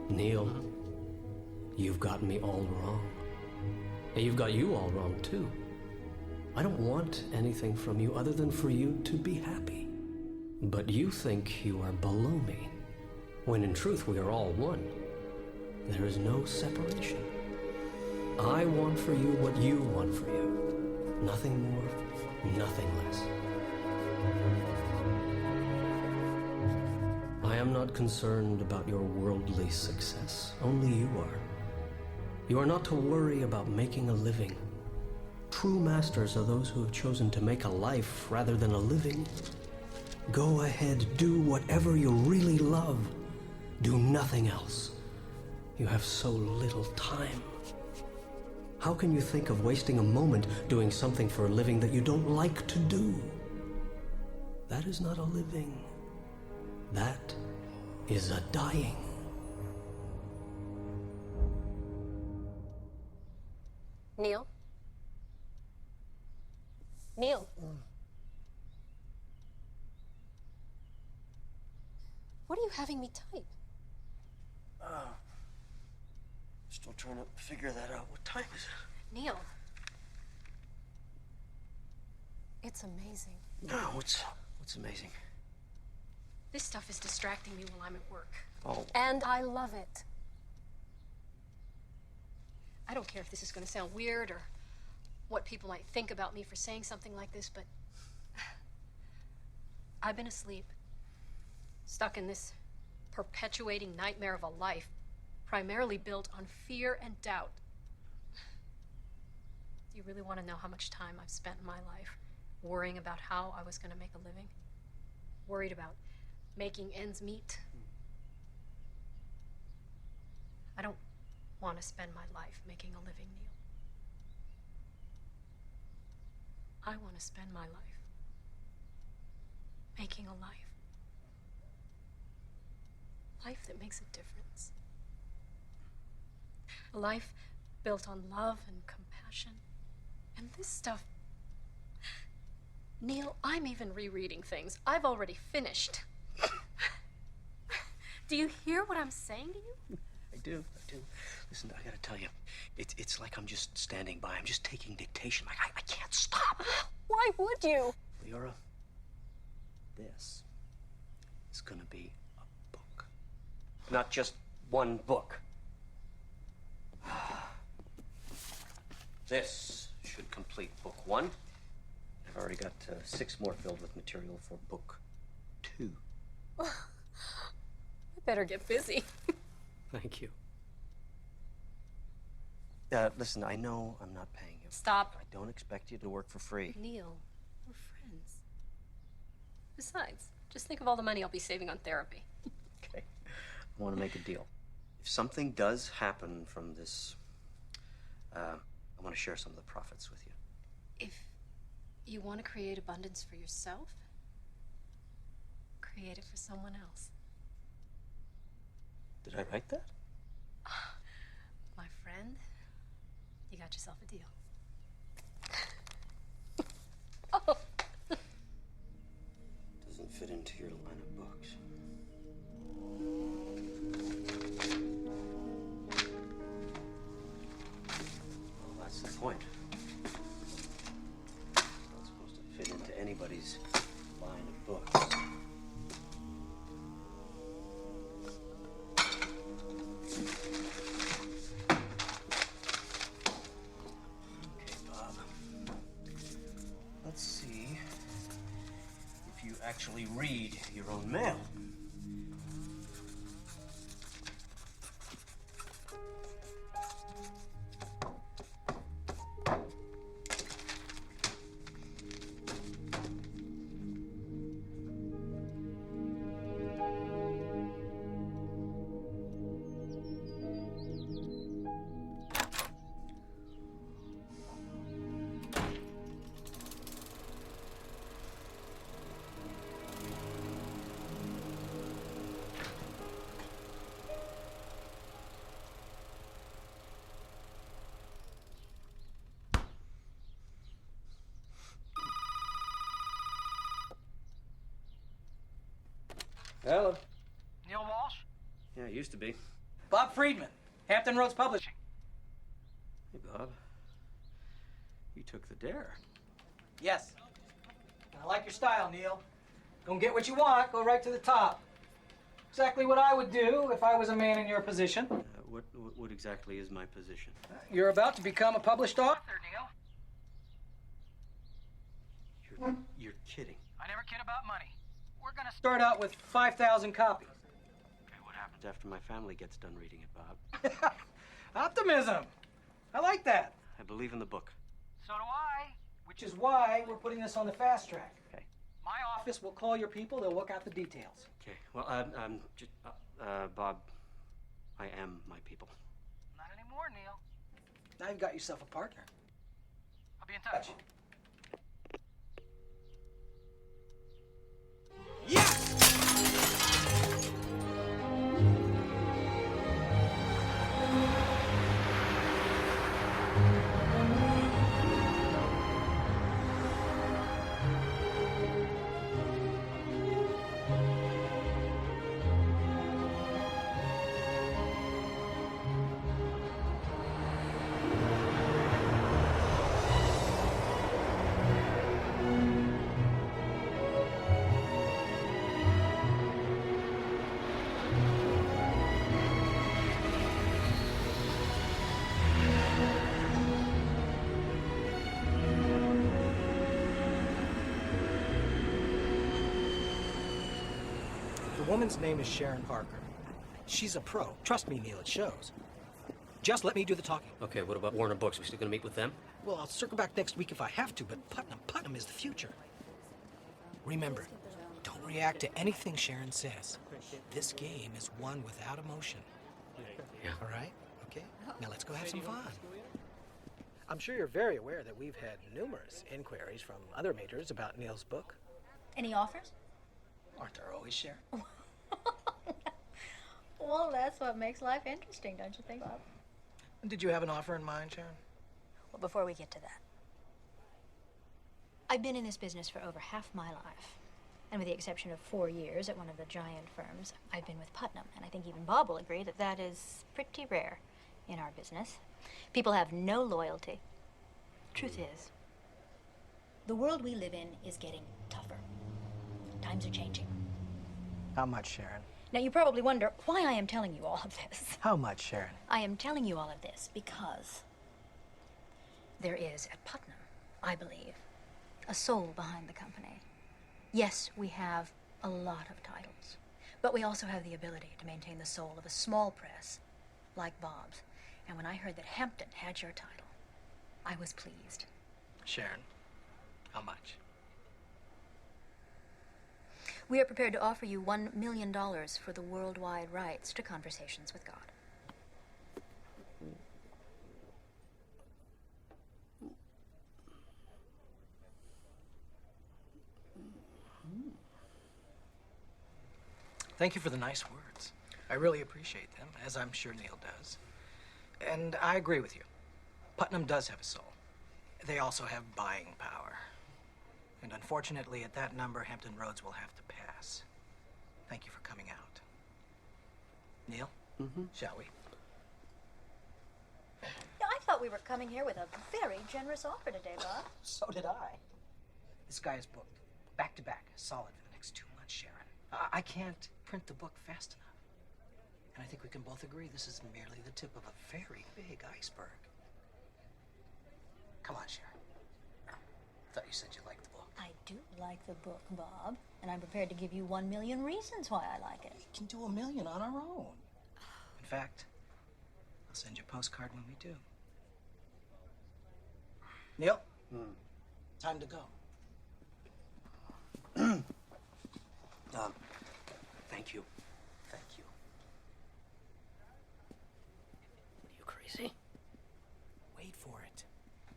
Neale, you've gotten me all wrong. And you've got you all wrong, too. I don't want anything from you other than for you to be happy. But you think you are below me, when in truth we are all one. There is no separation. I want for you what you want for you. Nothing more, nothing less. I am not concerned about your worldly success. Only you are. You are not to worry about making a living. True masters are those who have chosen to make a life rather than a living. Go ahead, do whatever you really love. Do nothing else. You have so little time. How can you think of wasting a moment doing something for a living that you don't like to do? That is not a living. That is a dying. Neale? Neale? What are you having me type? Still trying to figure that out. What time is it? Neale. It's amazing. No, what's amazing? This stuff is distracting me while I'm at work. Oh. And I love it. I don't care if this is going to sound weird or what people might think about me for saying something like this, but I've been asleep, stuck in this perpetuating nightmare of a life primarily built on fear and doubt. Do you really want to know how much time I've spent in my life worrying about how I was going to make a living? Worried about making ends meet? I don't want to spend my life making a living, Neale. I want to spend my life making a life. Life that makes a difference. A life built on love and compassion. And this stuff... Neale, I'm even rereading things I've already finished. Do you hear what I'm saying to you? I do. Listen, I gotta tell you, it's like I'm just standing by. I'm just taking dictation. Like, I can't stop. Why would you? Leora, this is gonna be a book. Not just one book. This should complete book 1. I've already got 6 more filled with material for book 2. I better get busy. Thank you. Listen, I know I'm not paying you. Stop. I don't expect you to work for free. Neale, we're friends. Besides, just think of all the money I'll be saving on therapy. Okay. I want to make a deal. If something does happen from this, I want to share some of the profits with you. If you want to create abundance for yourself, create it for someone else. Did I write that? My friend, you got yourself a deal. Oh. Doesn't fit into your line of books. Well, that's the point. It's not supposed to fit into anybody's line of books. Actually read your own mail. Hello. Neale Walsch? Yeah, it used to be. Bob Friedman, Hampton Roads Publishing. Hey, Bob. You took the dare. Yes. I like your style, Neale. Don't get what you want, go right to the top. Exactly what I would do if I was a man in your position. What exactly is my position? You're about to become a published author, Neale. You're kidding. I never kid about money. We're gonna start out with 5,000 copies. Okay, what happens after my family gets done reading it, Bob? Optimism. I like that. I believe in the book. So do I. Which is why we're putting this on the fast track. Okay. My office will call your people. They'll work out the details. Okay. Well, Bob, I am my people. Not anymore, Neale. Now you've got yourself a partner. I'll be in touch. The woman's name is Sharon Parker. She's a pro. Trust me, Neale, it shows. Just let me do the talking. Okay, what about Warner Books? We still gonna meet with them? Well, I'll circle back next week if I have to, but Putnam is the future. Remember, don't react to anything Sharon says. This game is won without emotion. Yeah. All right? Okay? Now let's go have some fun. I'm sure you're very aware that we've had numerous inquiries from other majors about Neale's book. Any offers? Aren't there always, Sharon? Well, that's what makes life interesting, don't you think, Bob? Did you have an offer in mind, Sharon? Well, before we get to that, I've been in this business for over half my life. And with the exception of 4 years at one of the giant firms, I've been with Putnam. And I think even Bob will agree that that is pretty rare in our business. People have no loyalty. Truth is, the world we live in is getting tougher. Times are changing. How much, Sharon? Now, you probably wonder why I am telling you all of this. How much, Sharon? I am telling you all of this because there is at Putnam, I believe, a soul behind the company. Yes, we have a lot of titles, but we also have the ability to maintain the soul of a small press like Bob's. And when I heard that Hampton had your title, I was pleased. Sharon, how much? We are prepared to offer you $1 million for the worldwide rights to Conversations with God. Thank you for the nice words. I really appreciate them, as I'm sure Neale does. And I agree with you. Putnam does have a soul. They also have buying power. And unfortunately, at that number, Hampton Roads will have to pass. Thank you for coming out. Neale, shall we? Now, I thought we were coming here with a very generous offer today, Bob. So did I. This guy is booked, back to back, solid for the next 2 months, Sharon. I can't print the book fast enough. And I think we can both agree this is merely the tip of a very big iceberg. Come on, Sharon. I thought you said you liked the book. I do like the book, Bob, and I'm prepared to give you 1 million reasons why I like it. We can do 1 million on our own. In fact, I'll send you a postcard when we do. Neale? Time to go. Thank you. Thank you. Are you crazy? Wait for it.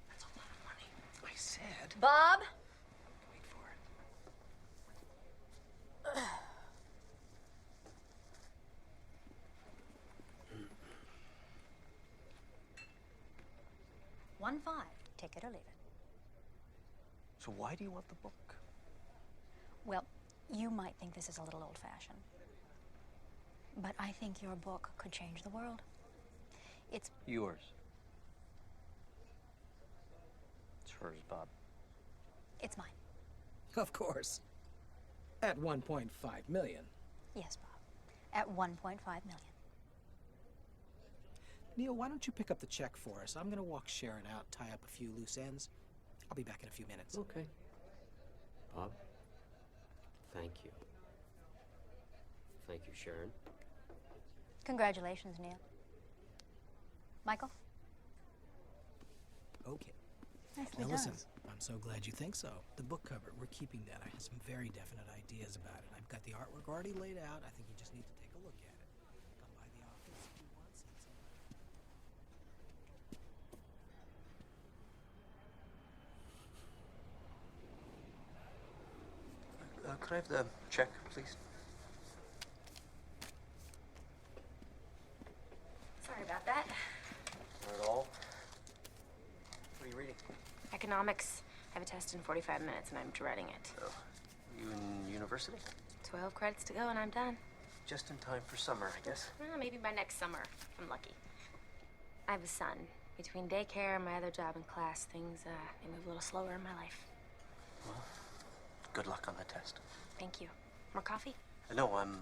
That's a lot of money. I said. Bob? Wait for it. 1-5. Take it or leave it. So why do you want the book? Well, you might think this is a little old-fashioned, but I think your book could change the world. It's Yours. It's hers, Bob. It's mine. Of course. At 1.5 million. Yes, Bob. At 1.5 million. Neale, why don't you pick up the check for us? I'm going to walk Sharon out, tie up a few loose ends. I'll be back in a few minutes. Okay. Bob, thank you. Thank you, Sharon. Congratulations, Neale. Michael? Okay. Nicely Now done. listen, I'm so glad you think so. The book cover, we're keeping that. I have some very definite ideas about it. I've got the artwork already laid out. I think you just need to take a look at it. Come by the office if you want, see some. Could I have the check, please? Sorry about that. Not at all. What are you reading? Economics. I have a test in 45 minutes and I'm dreading it. Oh, you in university? 12 credits to go and I'm done. Just in time for summer, I guess. Maybe by next summer, if I'm lucky. I have a son. Between daycare and my other job and class, things they move a little slower in my life. Well, good luck on the test. Thank you. More coffee? No, I'm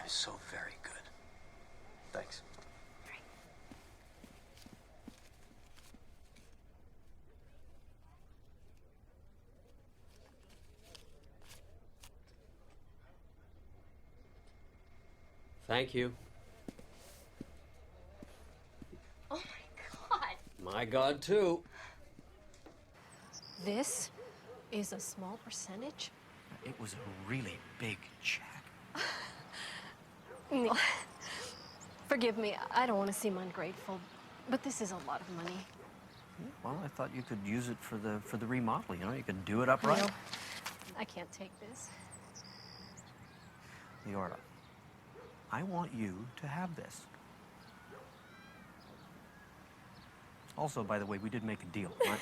so very good. Thanks. Thank you. Oh my God. My God, too. This is a small percentage? It was a really big check. Neil, forgive me. I don't want to seem ungrateful, but this is a lot of money. Well, I thought you could use it for the remodel. You know, you could do it up right. Neil, I can't take this. Leora, I want you to have this. Also, by the way, we did make a deal, right?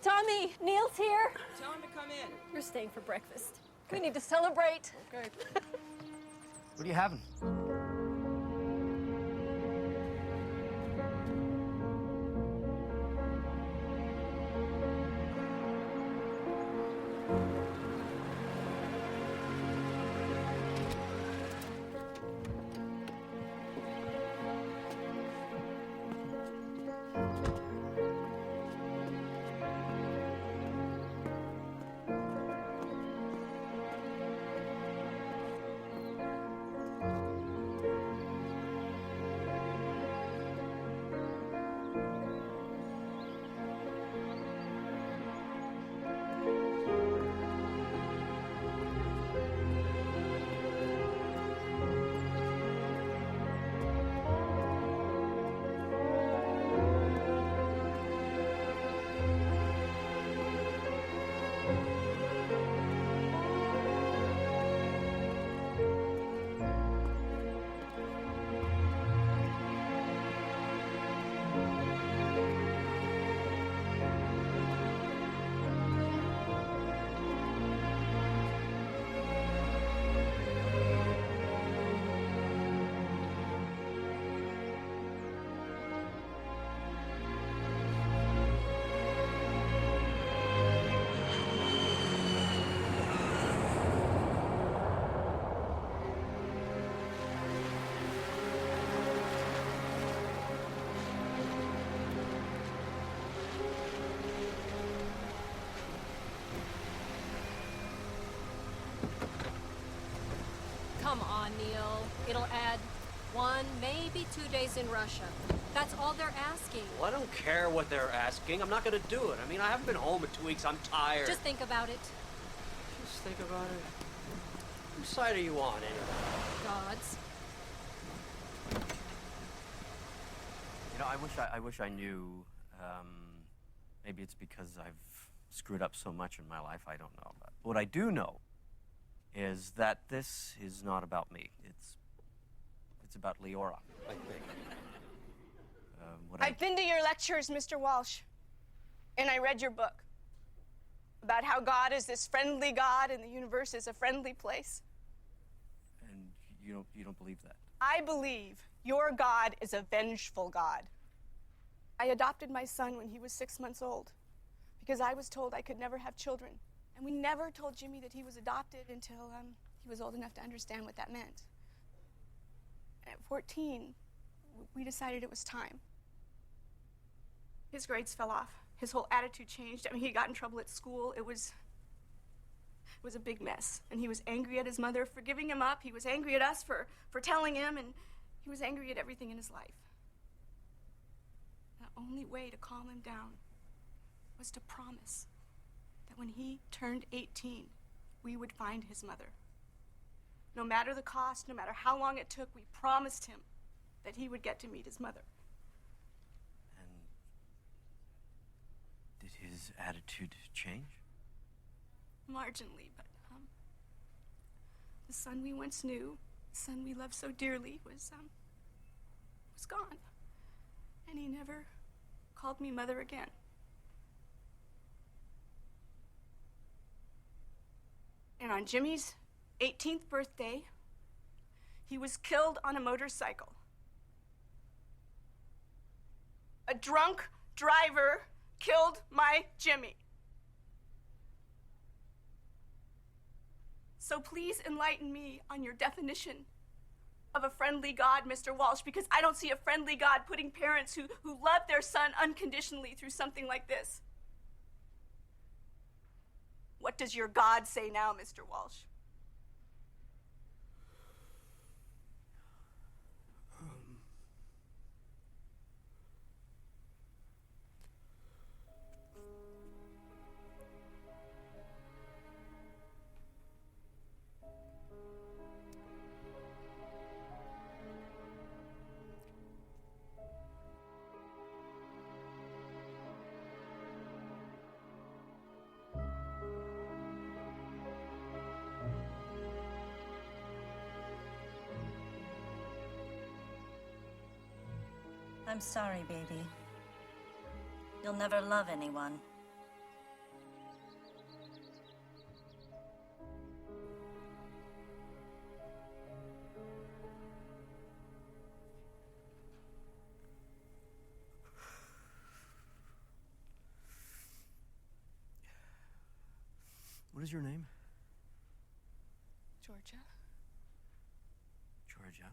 Tommy, Neil's here. Tell him to come in. You're staying for breakfast. We need to celebrate. Okay. What are you having? Come on, Neil. It'll add 1, maybe 2 days in Russia. That's all they're asking. Well, I don't care what they're asking. I'm not going to do it. I mean, I haven't been home in 2 weeks. I'm tired. Just think about it. Just think about it. Whose side are you on, anyway? God's. You know, I wish I knew. Maybe it's because I've screwed up so much in my life. I don't know. But what I do know is that this is not about me. It's about Leora, I think. I've been to your lectures, Mr. Walsh, and I read your book about how God is this friendly God and the universe is a friendly place. And you don't believe that? I believe your God is a vengeful God. I adopted my son when he was 6 months old because I was told I could never have children. And we never told Jimmy that he was adopted until he was old enough to understand what that meant. At 14, we decided it was time. His grades fell off. His whole attitude changed. I mean, he got in trouble at school. It was a big mess. And he was angry at his mother for giving him up. He was angry at us for telling him, and he was angry at everything in his life. The only way to calm him down was to promise that when he turned 18, we would find his mother. No matter the cost, no matter how long it took, we promised him that he would get to meet his mother. And did his attitude change? Marginally, but the son we once knew, the son we loved so dearly, was gone. And he never called me mother again. And on Jimmy's 18th birthday, he was killed on a motorcycle. A drunk driver killed my Jimmy. So please enlighten me on your definition of a friendly God, Mr. Walsh, because I don't see a friendly God putting parents who love their son unconditionally through something like this. What does your God say now, Mr. Walsh? I'm sorry, baby. You'll never love anyone. What is your name? Georgia. Georgia.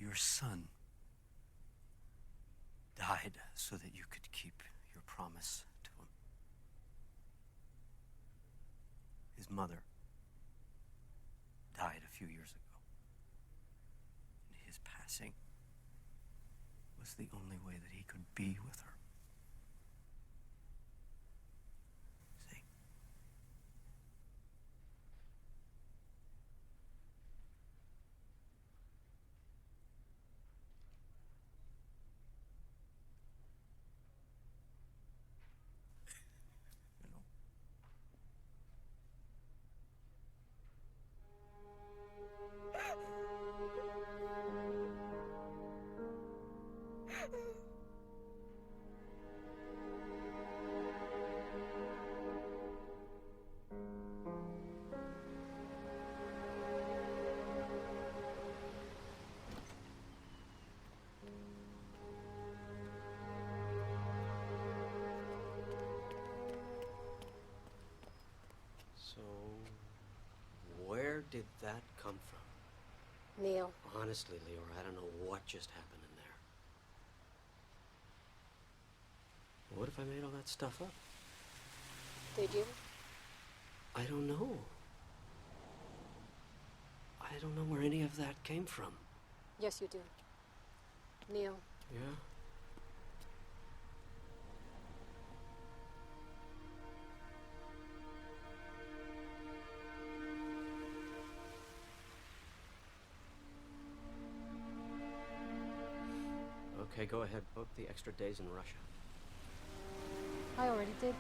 Your son died so that you could keep your promise to him. His mother died a few years ago. And his passing was the only way that he could be with her. See? So, where did that come from? Neale. Honestly, Leora, I don't know what just happened in there. What if I made all that stuff up? Did you? I don't know. I don't know where any of that came from. Yes, you do. Neale. Yeah? Okay, go ahead. Book the extra days in Russia. I already did.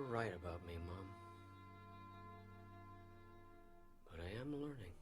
Right about me, Mom. But I am learning.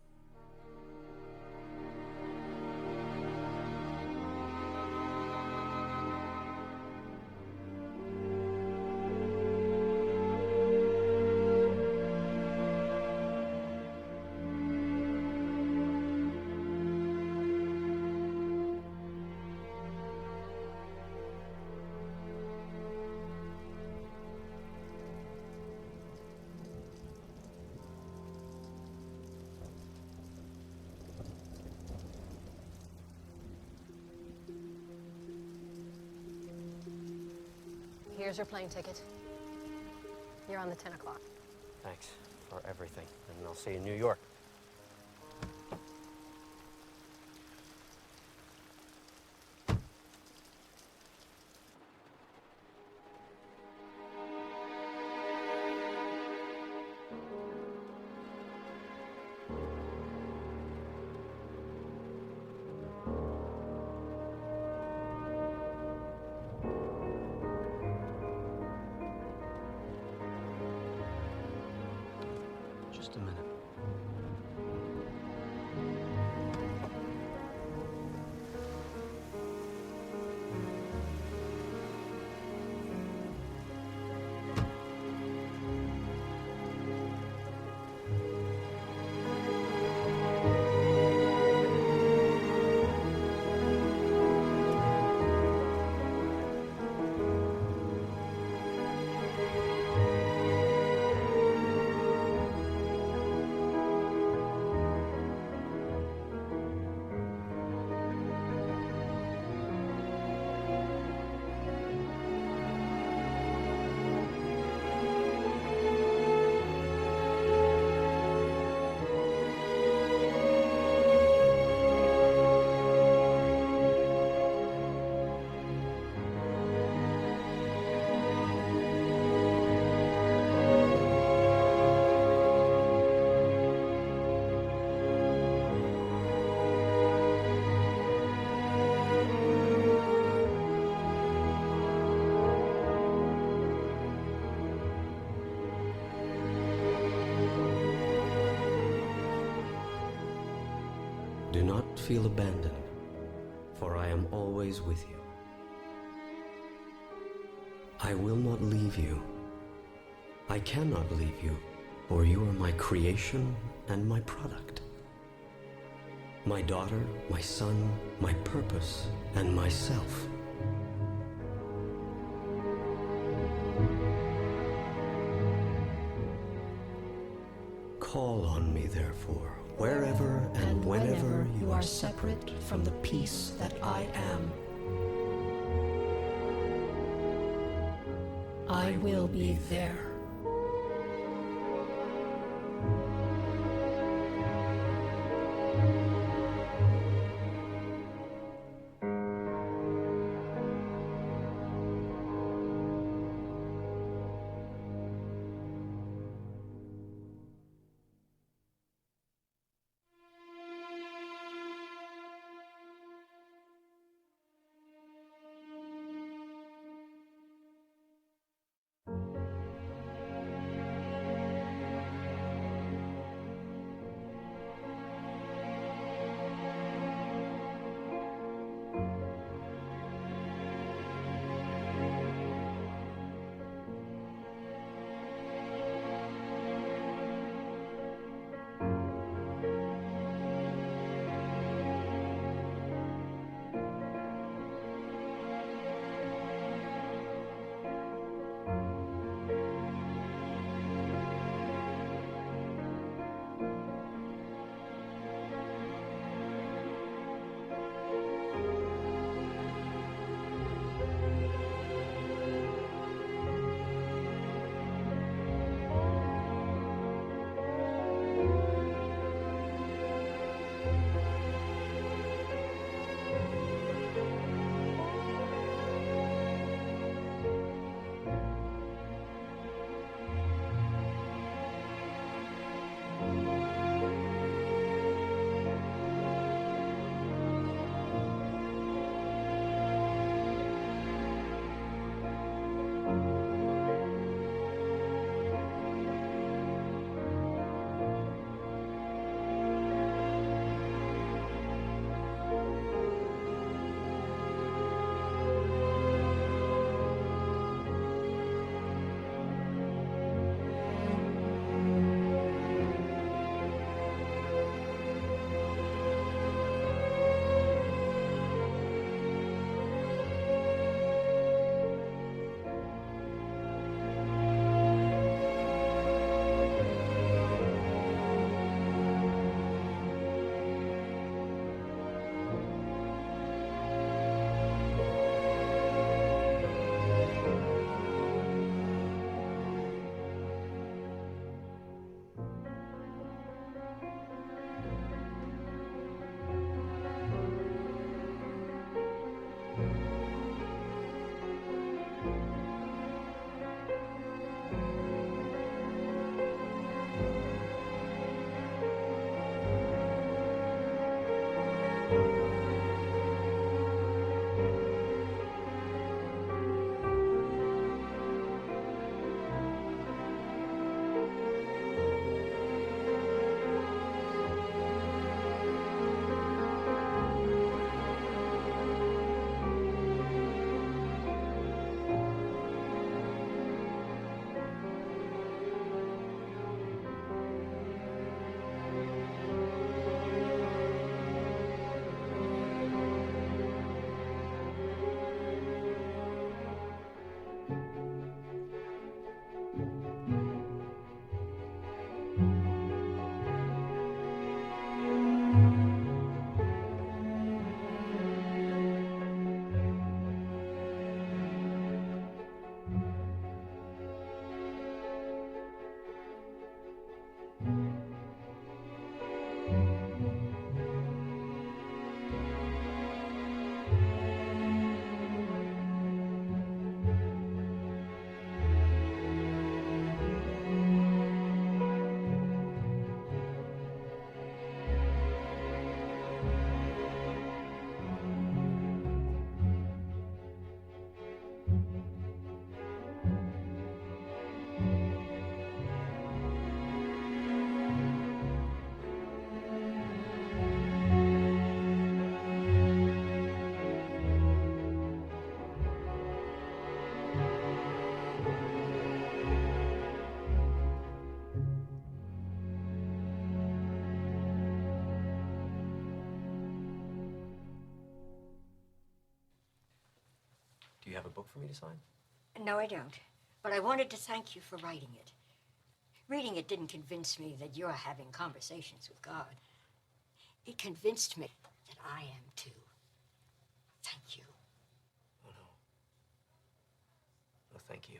Here's your plane ticket. You're on the 10 o'clock. Thanks for everything, and I'll see you in New York. Just a minute. not feel abandoned, for I am always with you. I will not leave you. I cannot leave you, for you are my creation and my product. My daughter, my son, my purpose, and myself. Call on me, therefore, wherever and whenever you are separate from the peace that I am. I will be there. Do you have a book for me to sign? No, I don't. But I wanted to thank you for writing it. Reading it didn't convince me that you're having conversations with God. It convinced me that I am too. Thank you. Oh, no. No, thank you.